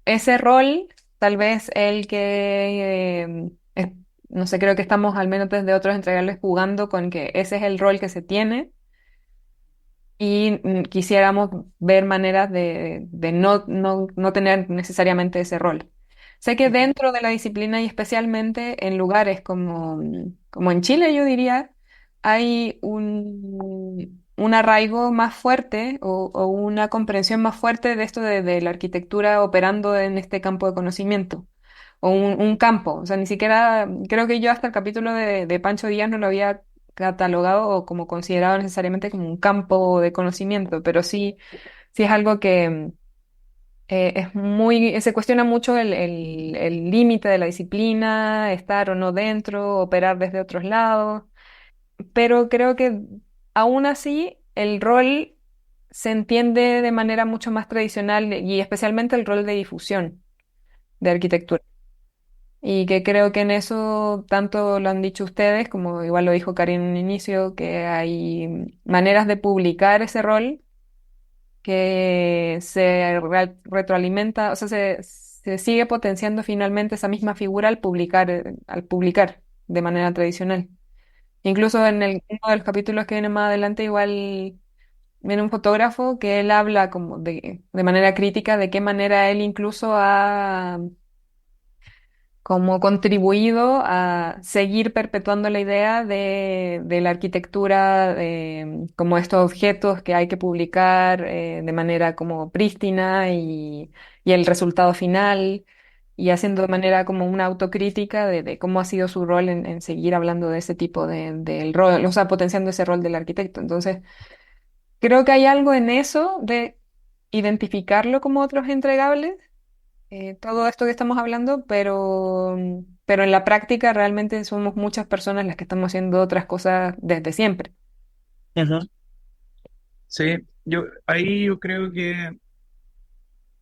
ese rol, tal vez el que, no sé, creo que estamos al menos desde otros entregables jugando con que ese es el rol que se tiene y quisiéramos ver maneras de no tener necesariamente ese rol. Sé que dentro de la disciplina y especialmente en lugares como en Chile, yo diría, hay un arraigo más fuerte o una comprensión más fuerte de esto de la arquitectura operando en este campo de conocimiento o un campo. O sea, ni siquiera, creo que yo hasta el capítulo de Pancho Díaz no lo había catalogado o como considerado necesariamente como un campo de conocimiento, pero sí es algo que se cuestiona mucho el límite de la disciplina, estar o no dentro, operar desde otros lados, pero creo que aún así el rol se entiende de manera mucho más tradicional y especialmente el rol de difusión de arquitectura. Y que creo que en eso tanto lo han dicho ustedes, como igual lo dijo Karin en un inicio, que hay maneras de publicar ese rol que retroalimenta, o sea, se sigue potenciando finalmente esa misma figura al publicar de manera tradicional. Incluso uno de los capítulos que viene más adelante, igual viene un fotógrafo que él habla como de manera crítica de qué manera él incluso ha como contribuido a seguir perpetuando la idea de la arquitectura, como estos objetos que hay que publicar de manera como prístina y el resultado final, y haciendo de manera como una autocrítica de cómo ha sido su rol en seguir hablando de ese tipo del rol, o sea, potenciando ese rol del arquitecto. Entonces, creo que hay algo en eso de identificarlo como otros entregables todo esto que estamos hablando, pero en la práctica realmente somos muchas personas las que estamos haciendo otras cosas desde siempre. Ujú. Sí, yo creo que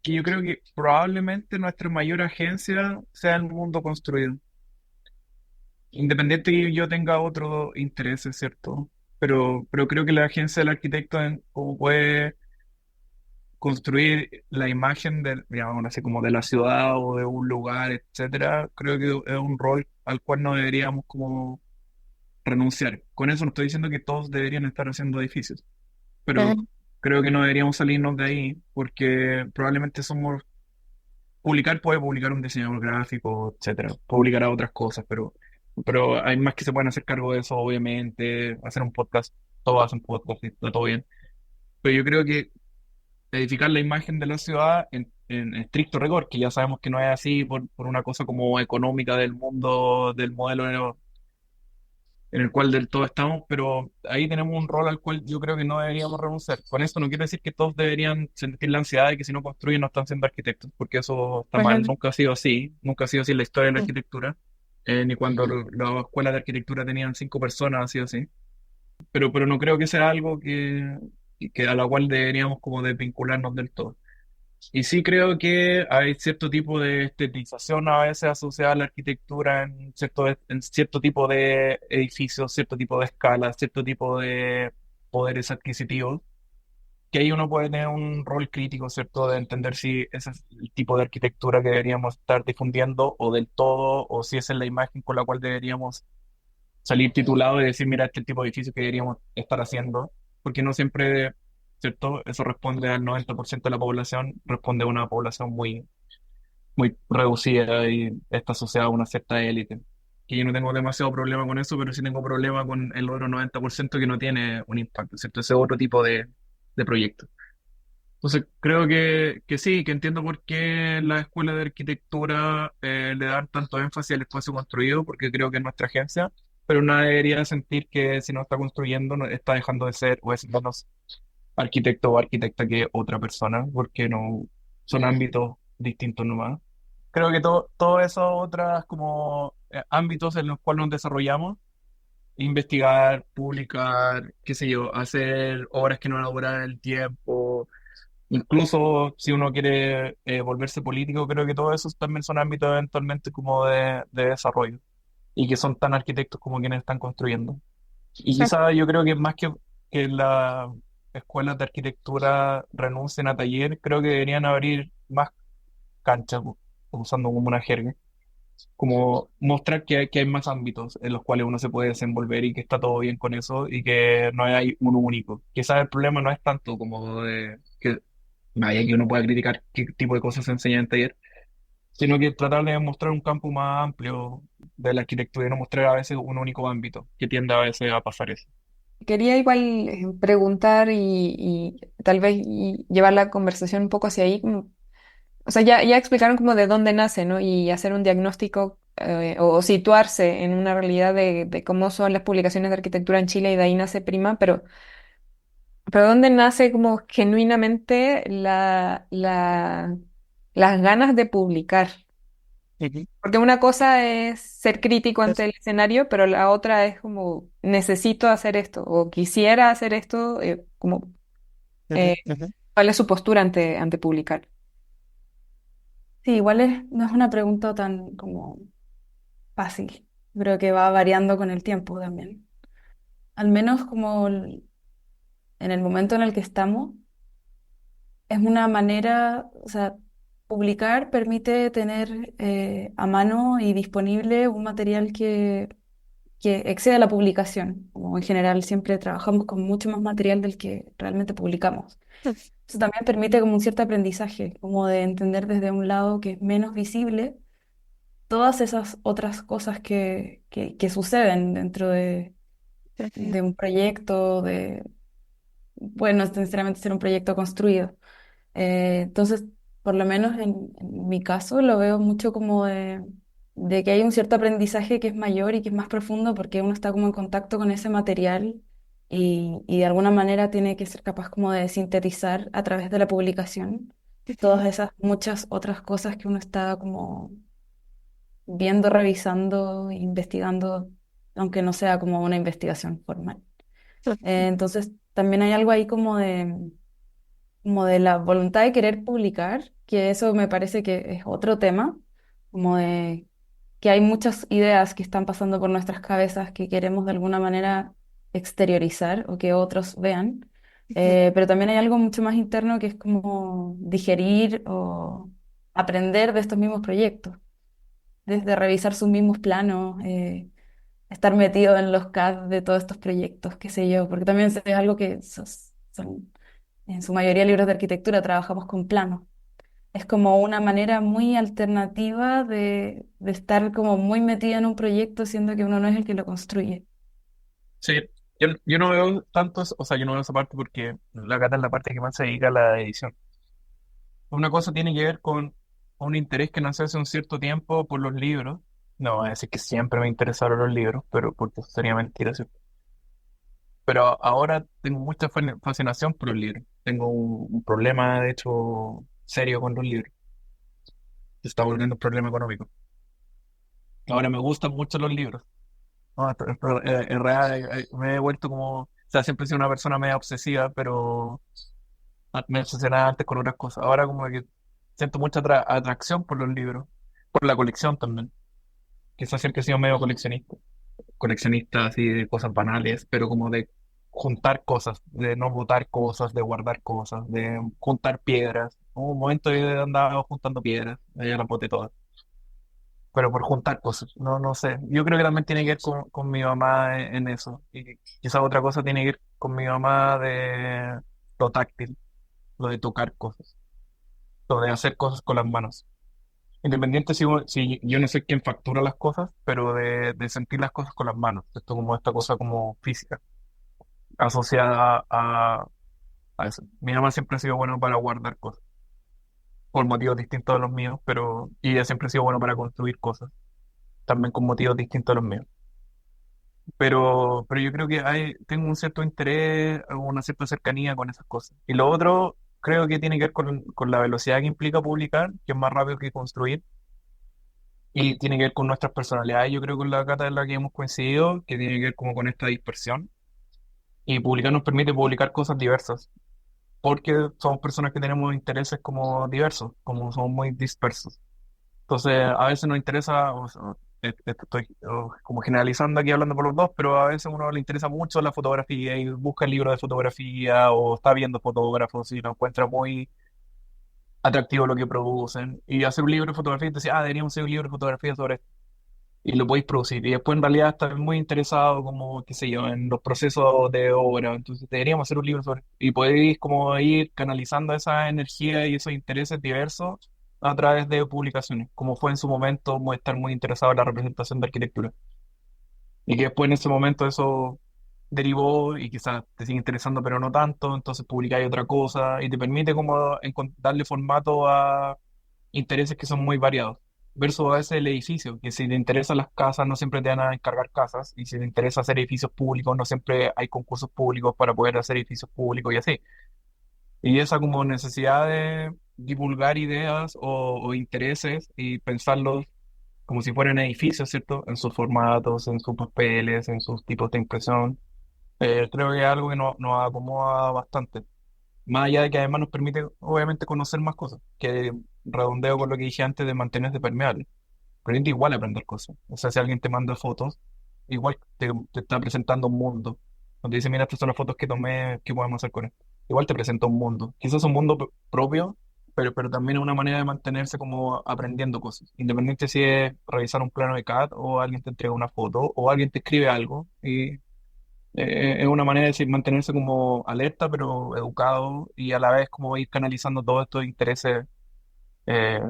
yo creo que probablemente nuestra mayor agencia sea el mundo construido. Independiente que yo tenga otro interés, es cierto. Pero creo que la agencia del arquitecto como puede construir la imagen digamos así, como de la ciudad o de un lugar, etcétera, creo que es un rol al cual no deberíamos como renunciar. Con eso no estoy diciendo que todos deberían estar haciendo edificios, pero Ujú. creo que no deberíamos salirnos de ahí porque probablemente puede publicar un diseñador gráfico, etcétera, publicará otras cosas, pero hay más que se pueden hacer cargo de eso, obviamente, hacer un podcast, todos hacen podcast y está todo bien. Pero yo creo que edificar la imagen de la ciudad en estricto rigor, que ya sabemos que no es así por una cosa como económica del mundo, del modelo en el cual del todo estamos, pero ahí tenemos un rol al cual yo creo que no deberíamos renunciar. Con esto no quiero decir que todos deberían sentir la ansiedad de que si no construyen no están siendo arquitectos, porque eso está mal, Ujú. nunca ha sido así, nunca ha sido así en la historia de la Mm. arquitectura, ni cuando las escuelas de arquitectura tenían 5 personas ha sido así, pero no creo que sea algo que a la cual deberíamos como desvincularnos del todo. Y sí creo que hay cierto tipo de estetización a veces asociada a la arquitectura en cierto tipo de edificios, cierto tipo de escalas, cierto tipo de poderes adquisitivos, que ahí uno puede tener un rol crítico, ¿cierto? De entender si ese es el tipo de arquitectura que deberíamos estar difundiendo o del todo, o si esa es la imagen con la cual deberíamos salir titulados y decir, mira, este es el tipo de edificio que deberíamos estar haciendo, porque no siempre ¿cierto? Eso responde al 90% de la población, responde a una población muy, muy reducida y está asociada a una cierta élite. Que yo no tengo demasiado problema con eso, pero sí tengo problema con el otro 90% que no tiene un impacto, ¿cierto? Ese otro tipo de proyecto. Entonces, creo que sí, que entiendo por qué la escuela de arquitectura le dan tanto énfasis al espacio construido, porque creo que es nuestra agencia, pero nadie debería sentir que si no está construyendo, está dejando de ser o es menos arquitecto o arquitecta que otra persona, porque no son ámbitos distintos nomás. Creo que todos esos otros como ámbitos en los cuales nos desarrollamos, investigar, publicar, qué sé yo, hacer obras que no van a durar el tiempo. Incluso si uno quiere volverse político, creo que todos esos también son ámbitos eventualmente como de desarrollo y que son tan arquitectos como quienes están construyendo. Y quizá yo creo que más que las escuelas de arquitectura renuncien a taller, creo que deberían abrir más canchas, usando como una jerga, como mostrar que hay más ámbitos en los cuales uno se puede desenvolver y que está todo bien con eso y que no hay uno único. Quizás el problema no es tanto como de que vaya que uno pueda criticar qué tipo de cosas se enseñan en taller, sino que tratar de mostrar un campo más amplio de la arquitectura y no mostrar a veces un único ámbito, que tiende a veces a pasar eso. Quería igual preguntar y tal vez llevar la conversación un poco hacia ahí. O sea, ya explicaron como de dónde nace, ¿no? Y hacer un diagnóstico o situarse en una realidad de cómo son las publicaciones de arquitectura en Chile y de ahí nace Prima, pero ¿dónde nace como genuinamente las ganas de publicar? Ujú. Porque una cosa es ser crítico ante el escenario, pero la otra es como necesito hacer esto o quisiera hacer esto, como Ujú, eh, ujú. ¿cuál es su postura ante publicar? Sí, igual no es una pregunta tan como fácil. Creo que va variando con el tiempo también. Al menos como en el momento en el que estamos, es una manera, o sea, publicar permite tener a mano y disponible un material que excede a la publicación. Como en general siempre trabajamos con mucho más material del que realmente publicamos. Eso también permite como un cierto aprendizaje, como de entender desde un lado que es menos visible todas esas otras cosas que suceden dentro de un proyecto, bueno, no necesariamente ser un proyecto construido. Entonces, por lo menos en mi caso, lo veo mucho como de que hay un cierto aprendizaje que es mayor y que es más profundo porque uno está como en contacto con ese material y de alguna manera tiene que ser capaz como de sintetizar a través de la publicación todas esas muchas otras cosas que uno está como viendo, revisando, investigando, aunque no sea como una investigación formal. Entonces, también hay algo ahí como de la voluntad de querer publicar, que eso me parece que es otro tema, como de que hay muchas ideas que están pasando por nuestras cabezas que queremos de alguna manera exteriorizar o que otros vean. Pero también hay algo mucho más interno que es como digerir o aprender de estos mismos proyectos, desde revisar sus mismos planos, estar metido en los CAD de todos estos proyectos, qué sé yo, porque también es algo que son en su mayoría libros de arquitectura trabajamos con planos. Es como una manera muy alternativa de estar como muy metida en un proyecto, siendo que uno no es el que lo construye. Sí, yo no veo tanto, o sea, yo no veo esa parte porque la Cata es la parte que más se dedica a la edición. Una cosa tiene que ver con un interés que nace hace un cierto tiempo por los libros. No voy a decir que siempre me interesaron los libros, pero porque eso sería mentira, ¿cierto? Pero ahora tengo mucha fascinación por los libros. Tengo un problema, de hecho, serio con los libros. Se está volviendo un problema económico. Ahora me gustan mucho los libros. No, en realidad me he vuelto como, o sea, siempre he sido una persona media obsesiva, pero me obsesionaba antes con otras cosas. Ahora como que siento mucha atracción por los libros, por la colección también. Quizás siempre he sido medio coleccionista. Coleccionista así de cosas banales, pero como de juntar cosas, de no botar cosas, de guardar cosas, de juntar piedras. Hubo un momento que andaba juntando piedras, ya las boté todas. Pero por juntar cosas, no sé. Yo creo que también tiene que ver con mi mamá en eso. Y quizás otra cosa tiene que ver con mi mamá lo táctil, lo de tocar cosas, lo de hacer cosas con las manos. Independiente si yo no soy quien factura las cosas, pero de sentir las cosas con las manos. Esto como esta cosa como física, asociada a eso. Mi mamá siempre ha sido bueno para guardar cosas, por motivos distintos a los míos, y ella siempre ha sido bueno para construir cosas, también con motivos distintos a los míos. Pero yo creo que tengo un cierto interés, una cierta cercanía con esas cosas. Y lo otro creo que tiene que ver con la velocidad que implica publicar, que es más rápido que construir, y tiene que ver con nuestras personalidades. Yo creo con la Cata en la que hemos coincidido, que tiene que ver como con esta dispersión. Y publicar nos permite publicar cosas diversas, porque somos personas que tenemos intereses como diversos, como somos muy dispersos. Entonces, a veces nos interesa, estoy como generalizando aquí hablando por los dos, pero a veces a uno le interesa mucho la fotografía y busca el libro de fotografía o está viendo fotógrafos y lo encuentra muy atractivo lo que producen. Y hacer un libro de fotografía y te decía, deberíamos hacer un libro de fotografía sobre esto. Y lo podéis producir. Y después en realidad estás muy interesado como, qué sé yo, en los procesos de obra. Entonces deberíamos hacer un libro sobre... Y podéis como ir canalizando esa energía y esos intereses diversos a través de publicaciones, como fue en su momento estar muy interesado en la representación de arquitectura. Y que después en ese momento eso derivó y quizás te sigue interesando pero no tanto, entonces publicáis otra cosa y te permite como darle formato a intereses que son muy variados. Versus a veces el edificio, que si te interesan las casas no siempre te van a encargar casas y si te interesa hacer edificios públicos no siempre hay concursos públicos para poder hacer edificios públicos y así. Y esa como necesidad de divulgar ideas o intereses y pensarlos como si fueran edificios, ¿cierto? En sus formatos, en sus papeles, en sus tipos de impresión. Creo que es algo que nos acomoda bastante. Más allá de que además nos permite, obviamente, conocer más cosas, que redondeo con lo que dije antes de mantenerse permeable. Permite igual aprender cosas. O sea, si alguien te manda fotos, igual te está presentando un mundo. Cuando dice, mira, estas son las fotos que tomé, ¿qué podemos hacer con esto? Igual te presenta un mundo. Quizás es un mundo propio, pero también es una manera de mantenerse como aprendiendo cosas. Independiente si es revisar un plano de CAD o alguien te entrega una foto o alguien te escribe algo. Y es una manera de mantenerse como alerta, pero educado y a la vez como ir canalizando todos estos intereses,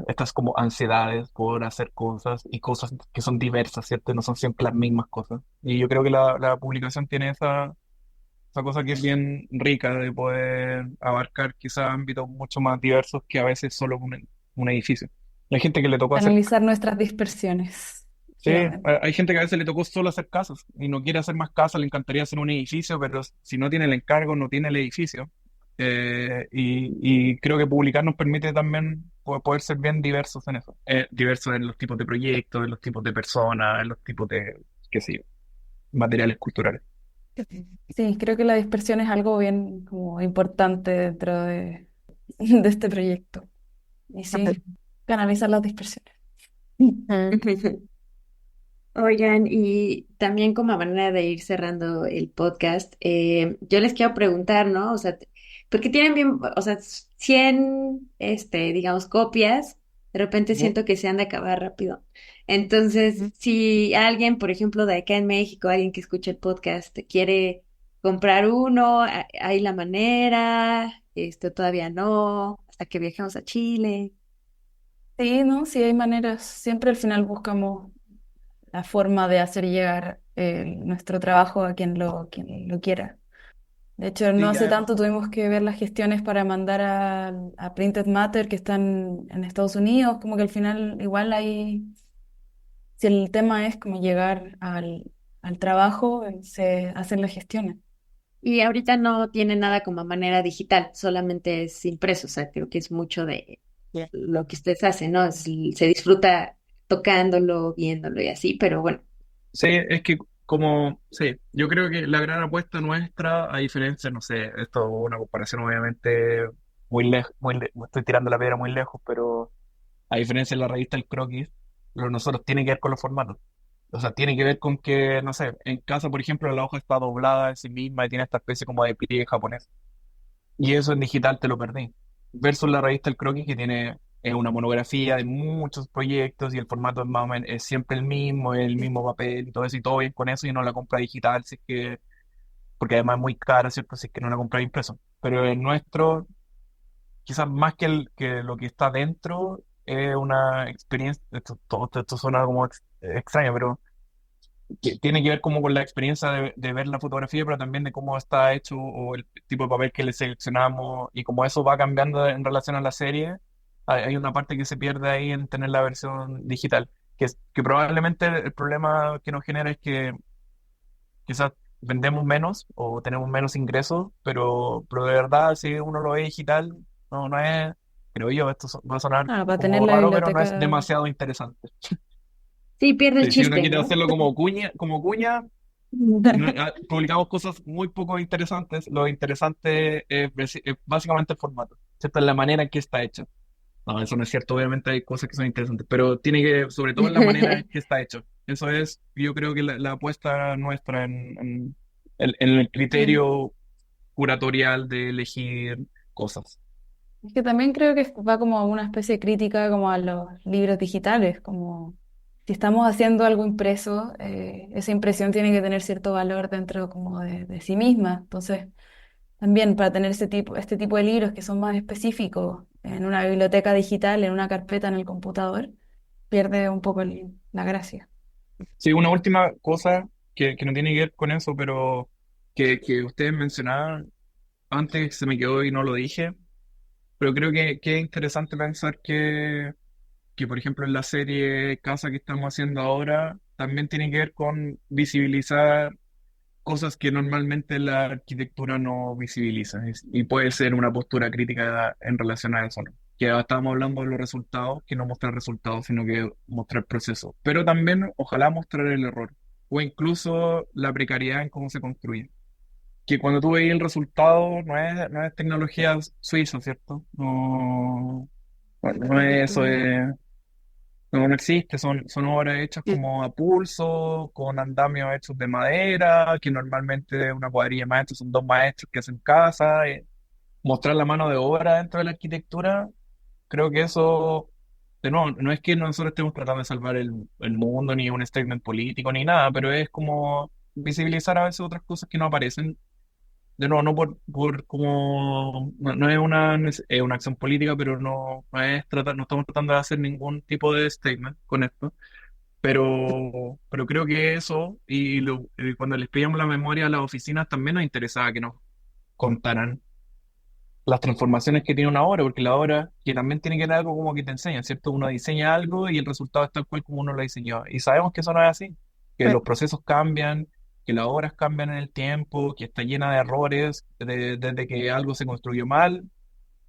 estas como ansiedades por hacer cosas y cosas que son diversas, ¿cierto? No son siempre las mismas cosas. Y yo creo que la publicación tiene esa cosa que es bien rica de poder abarcar quizás ámbitos mucho más diversos que a veces solo un edificio. Hay gente que le tocó hacer. Analizar nuestras dispersiones, Sí, efectivamente. hay gente que a veces le tocó solo hacer casas y no quiere hacer más casas, le encantaría hacer un edificio, pero si no tiene el encargo, no tiene el edificio. Y creo que publicar nos permite también poder ser bien diversos en eso. Diversos en los tipos de proyectos, en los tipos de personas, en los tipos de, qué sé yo, materiales culturales. Sí, creo que la dispersión es algo bien como importante dentro de este proyecto. Y sí, canalizar las dispersiones. Oigan, y también como manera de ir cerrando el podcast, yo les quiero preguntar, ¿no? O sea, porque tienen bien, o sea, 100, digamos, copias, de repente Ujú. siento que se han de acabar rápido. Entonces, si alguien, por ejemplo, de acá en México, alguien que escuche el podcast, quiere comprar uno, hay la manera, todavía no, hasta que viajemos a Chile. Sí, ¿no? Sí hay maneras. Siempre al final buscamos la forma de hacer llegar nuestro trabajo a quien lo quiera. De hecho, no Sí, hace además. tanto tuvimos que ver las gestiones para mandar a Printed Matter que están en Estados Unidos, como que al final igual hay, si el tema es como llegar al trabajo, se hacen las gestiones. Y ahorita no tiene nada como manera digital, solamente es impreso, o sea, creo que es mucho de lo que ustedes hacen, ¿no? Se disfruta tocándolo, viéndolo y así, pero bueno. Sí, es que sí, yo creo que la gran apuesta nuestra, a diferencia, no sé, esto es una comparación obviamente muy lejos, estoy tirando la piedra muy lejos, pero a diferencia de la revista El Croquis, lo de nosotros tiene que ver con los formatos. O sea, tiene que ver con que, no sé, en casa, por ejemplo, la hoja está doblada en sí misma y tiene esta especie como de pliegue japonés. Y eso en digital te lo perdí. Versus la revista El Croquis, que tiene una monografía de muchos proyectos y el formato es más o menos, es siempre el mismo papel y todo eso bien con eso y no la compra digital si es que porque además es muy cara, ¿cierto? Si es que no la compras impreso. Pero el nuestro, quizás más que lo que está dentro, es una experiencia, esto suena como extraño, pero que tiene que ver como con la experiencia de ver la fotografía, pero también de cómo está hecho o el tipo de papel que le seleccionamos y cómo eso va cambiando en relación a la serie. Hay una parte que se pierde ahí en tener la versión digital, que probablemente el problema que nos genera es que quizás vendemos menos o tenemos menos ingresos, pero de verdad si uno lo ve digital, no es, creo yo, va a sonar Claro, para tener como la raro, pero no es biblioteca. demasiado interesante. Sí, pierde el Sí, si uno chiste, quiere ¿no? hacerlo como cuña, publicamos cosas muy poco interesantes. Lo interesante es básicamente el formato, ¿cierto? La manera en que está hecho. No, eso no es cierto, obviamente hay cosas que son interesantes, pero tiene que, sobre todo en la manera en que está hecho. Eso es, yo creo que la apuesta nuestra en el Sí. criterio curatorial de elegir cosas. Es que también creo que va como a una especie de crítica como a los libros digitales, como si estamos haciendo algo impreso, esa impresión tiene que tener cierto valor dentro como de sí misma. Entonces, también para tener este tipo de libros que son más específicos en una biblioteca digital, en una carpeta en el computador, pierde un poco la gracia. Sí, una última cosa que no tiene que ver con eso, pero que ustedes mencionaban antes, se me quedó y no lo dije. Pero creo que es interesante pensar que, por ejemplo, en la serie Casa que estamos haciendo ahora, también tiene que ver con visibilizar cosas que normalmente la arquitectura no visibiliza. Y puede ser una postura crítica en relación a eso, ¿no? Que estábamos hablando de los resultados, que no mostrar resultados, sino que mostrar procesos. Pero también, ojalá, mostrar el error o incluso la precariedad en cómo se construye. Que cuando tú veis el resultado no es tecnología suiza, ¿cierto? No, no es eso, no existe, son obras hechas como a pulso, con andamios hechos de madera, que normalmente una cuadrilla de maestros son dos maestros que hacen casa. Mostrar la mano de obra dentro de la arquitectura, creo que eso, de nuevo, no es que nosotros estemos tratando de salvar el mundo, ni un statement político, ni nada, pero es como visibilizar a veces otras cosas que no aparecen de nuevo, no por como, no es es una acción política, pero no estamos tratando de hacer ningún tipo de statement con esto. Pero creo que eso, y cuando les pedíamos la memoria a las oficinas, también nos interesaba que nos contaran las transformaciones que tiene una obra, porque la obra, que también tiene que ver algo como que te enseña, ¿cierto? Uno diseña algo y el resultado es tal cual como uno lo diseñó. Y sabemos que eso no es así, que Sí. los procesos cambian, que las obras cambian en el tiempo, que está llena de errores, desde que algo se construyó mal,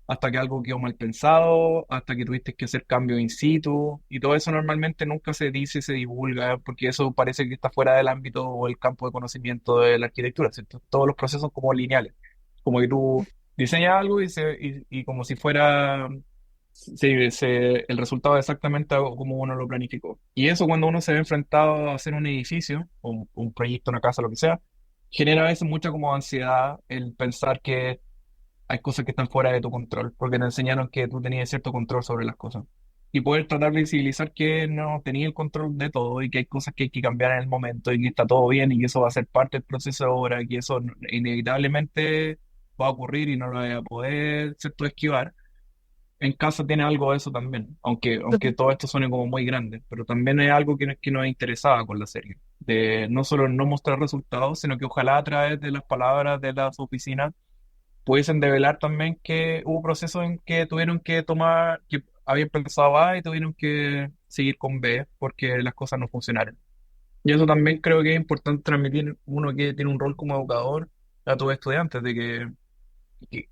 hasta que algo quedó mal pensado, hasta que tuviste que hacer cambios in situ, y todo eso normalmente nunca se dice, se divulga, porque eso parece que está fuera del ámbito o el campo de conocimiento de la arquitectura, ¿cierto? Todos los procesos como lineales, como que tú diseñas algo y como si fuera el resultado es exactamente algo como uno lo planificó. Y eso cuando uno se ve enfrentado a hacer un edificio, o un proyecto, una casa, lo que sea, genera a veces mucha como ansiedad el pensar que hay cosas que están fuera de tu control, porque te enseñaron que tú tenías cierto control sobre las cosas. Y poder tratar de visibilizar que no tenías el control de todo y que hay cosas que hay que cambiar en el momento y que está todo bien y que eso va a ser parte del proceso ahora y que eso inevitablemente va a ocurrir y no lo voy a poder, ¿cierto?, esquivar. En casa tiene algo de eso también, aunque todo esto suene como muy grande, pero también es algo que nos interesaba con la serie, de no solo no mostrar resultados, sino que ojalá a través de las palabras de las oficinas pudiesen develar también que hubo procesos en que tuvieron que tomar, que habían pensado A y tuvieron que seguir con B porque las cosas no funcionaron. Y eso también creo que es importante transmitir uno que tiene un rol como educador a tus estudiantes, de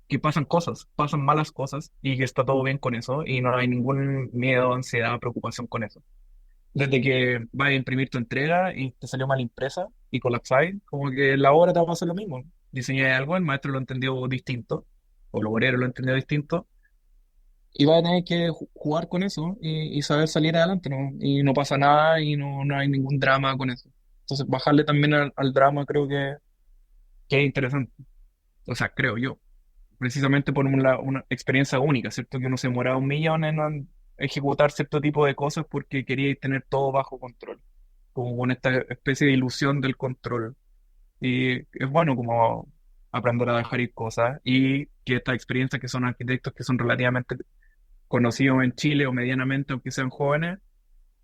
que pasan cosas, pasan malas cosas y que está todo bien con eso y no hay ningún miedo, ansiedad, preocupación con eso. Desde que vas a imprimir tu entrega y te salió mal impresa y colapsáis, como que en la obra te va a pasar lo mismo. Diseñé algo, el maestro lo entendió distinto, o los obreros lo entendió distinto, y vas a tener que jugar con eso y saber salir adelante, ¿no? Y no pasa nada y no hay ningún drama con eso. Entonces, bajarle también al drama creo que es interesante. O sea, creo yo. Precisamente por una experiencia única, ¿cierto? Que uno se demoraba 1 millón en ejecutar cierto tipo de cosas porque quería tener todo bajo control, como con esta especie de ilusión del control Y es bueno como aprender a dejar ir cosas y que estas experiencias que son arquitectos que son relativamente conocidos en Chile o medianamente, aunque sean jóvenes,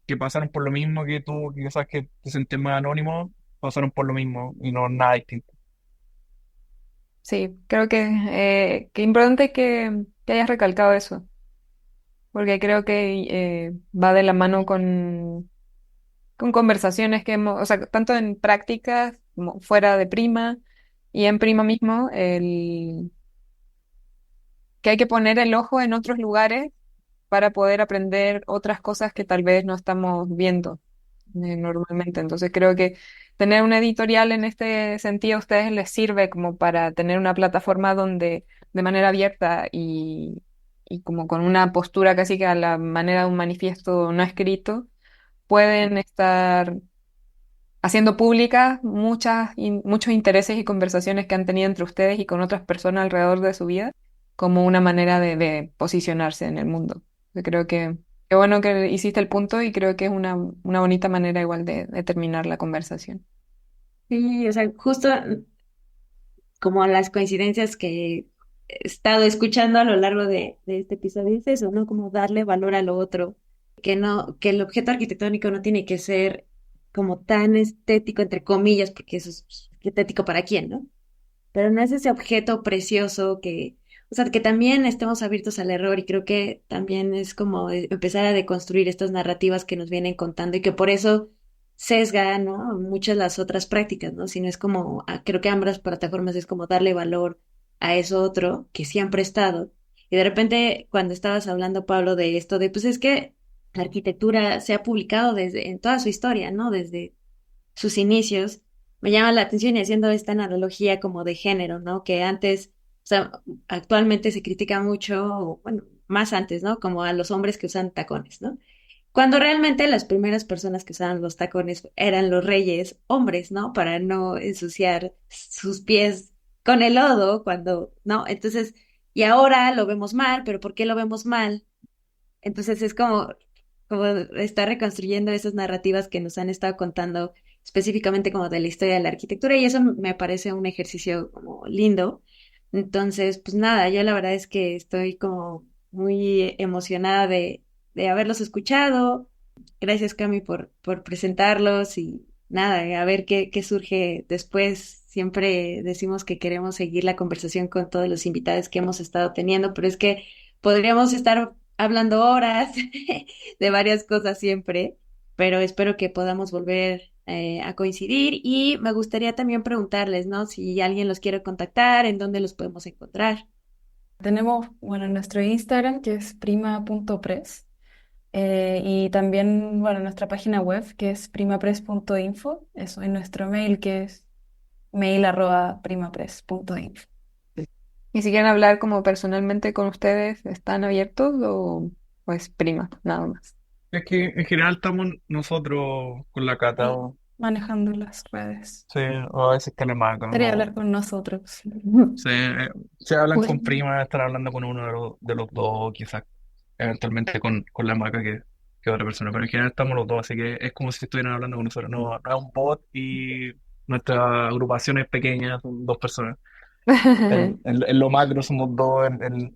que pasaron por lo mismo que tú, que quizás que te sientes más anónimo, pasaron por lo mismo y no nada distinto. Sí, creo que importante que hayas recalcado eso, porque creo que va de la mano con conversaciones que hemos, o sea, tanto en prácticas como fuera de Prima y en Prima mismo, que hay que poner el ojo en otros lugares para poder aprender otras cosas que tal vez no estamos viendo normalmente. Entonces creo que tener una editorial en este sentido a ustedes les sirve como para tener una plataforma donde de manera abierta y como con una postura casi que a la manera de un manifiesto no escrito, pueden estar haciendo públicas muchos intereses y conversaciones que han tenido entre ustedes y con otras personas alrededor de su vida, como una manera de posicionarse en el mundo. Yo creo que qué bueno que hiciste el punto y creo que es una bonita manera igual de terminar la conversación. Sí, o sea, justo como las coincidencias que he estado escuchando a lo largo de este episodio es eso, ¿no? Como darle valor a lo otro, que no, que el objeto arquitectónico no tiene que ser como tan estético, entre comillas, porque eso es estético para quién, ¿no? Pero no es ese objeto precioso que, o sea, que también estemos abiertos al error y creo que también es como empezar a deconstruir estas narrativas que nos vienen contando y que por eso sesga, ¿no? Muchas las otras prácticas, ¿no? Si no es como, creo que ambas plataformas es como darle valor a eso otro que sí han prestado. Y de repente, cuando estabas hablando, Pablo, de esto, de pues es que la arquitectura se ha publicado desde, en toda su historia, ¿no? Desde sus inicios, me llama la atención y haciendo esta analogía como de género, ¿no? Que antes, o sea, actualmente se critica mucho, o, bueno, más antes, ¿no? Como a los hombres que usan tacones, ¿no? Cuando realmente las primeras personas que usaban los tacones eran los reyes hombres, ¿no? Para no ensuciar sus pies con el lodo, cuando, ¿no? Entonces, y ahora lo vemos mal, pero ¿por qué lo vemos mal? Entonces es como estar reconstruyendo esas narrativas que nos han estado contando específicamente como de la historia de la arquitectura y eso me parece un ejercicio como lindo. Entonces, pues nada, yo la verdad es que estoy como muy emocionada de haberlos escuchado. Gracias, Cami, por presentarlos y nada, a ver qué surge después. Siempre decimos que queremos seguir la conversación con todos los invitados que hemos estado teniendo, pero es que podríamos estar hablando horas de varias cosas siempre, pero espero que podamos volver a coincidir y me gustaría también preguntarles, ¿no? Si alguien los quiere contactar, ¿en dónde los podemos encontrar? Tenemos, bueno, nuestro Instagram que es prima.press y también, bueno, nuestra página web que es primapress.info, eso, y nuestro mail que es mail@primapress.info. Y si quieren hablar como personalmente con ustedes, ¿están abiertos o pues Prima, nada más? Es que en general estamos nosotros con la Cata, Sí, manejando las redes. sí, o a veces Telemaco, Quería no hablar con nosotros. se hablan Bueno, con prima, están hablando con uno de los dos, quizás eventualmente con la maca que otra persona, pero en general estamos los dos, así que es como si estuvieran hablando con nosotros, no, no es un bot y nuestra agrupación es pequeña, son dos personas. En lo macro somos dos,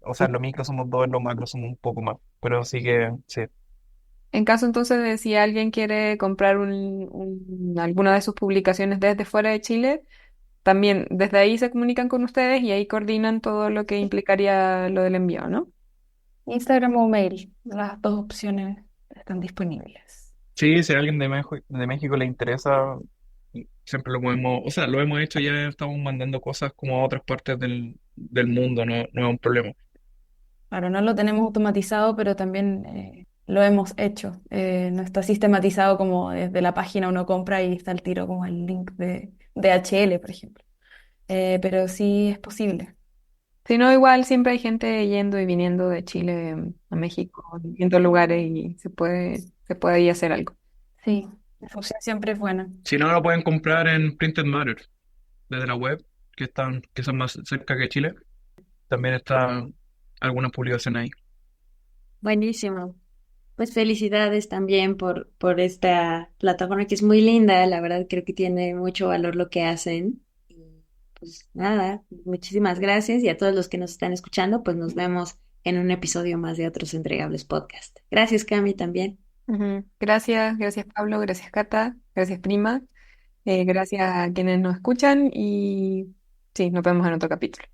o sea, en lo micro somos dos, en lo macro somos un poco más, pero sí que sí. En caso entonces de si alguien quiere comprar alguna de sus publicaciones desde fuera de Chile, también desde ahí se comunican con ustedes y ahí coordinan todo lo que implicaría lo del envío, ¿no? Instagram o mail, las dos opciones están disponibles. Sí, si a alguien de México le interesa, siempre lo podemos, o sea, lo hemos hecho, ya estamos mandando cosas como a otras partes del mundo, no, no es un problema. Claro, no lo tenemos automatizado, pero también lo hemos hecho. No está sistematizado como desde la página uno compra y está el tiro como el link de DHL, por ejemplo. Pero sí es posible. Si no, igual siempre hay gente yendo y viniendo de Chile a México, en distintos lugares y se puede ahí hacer algo. Sí, esa opción siempre es buena. Si no, lo pueden comprar en Printed Matter, desde la web, que son más cerca que Chile. También está alguna publicación ahí. Buenísimo. Pues felicidades también por esta plataforma que es muy linda, la verdad creo que tiene mucho valor lo que hacen. Pues nada, muchísimas gracias y a todos los que nos están escuchando, pues nos vemos en un episodio más de Otros Entregables Podcast. Gracias, Cami, también. Ujú. Gracias, gracias Pablo, gracias Cata, gracias Prima, gracias a quienes nos escuchan y sí, nos vemos en otro capítulo.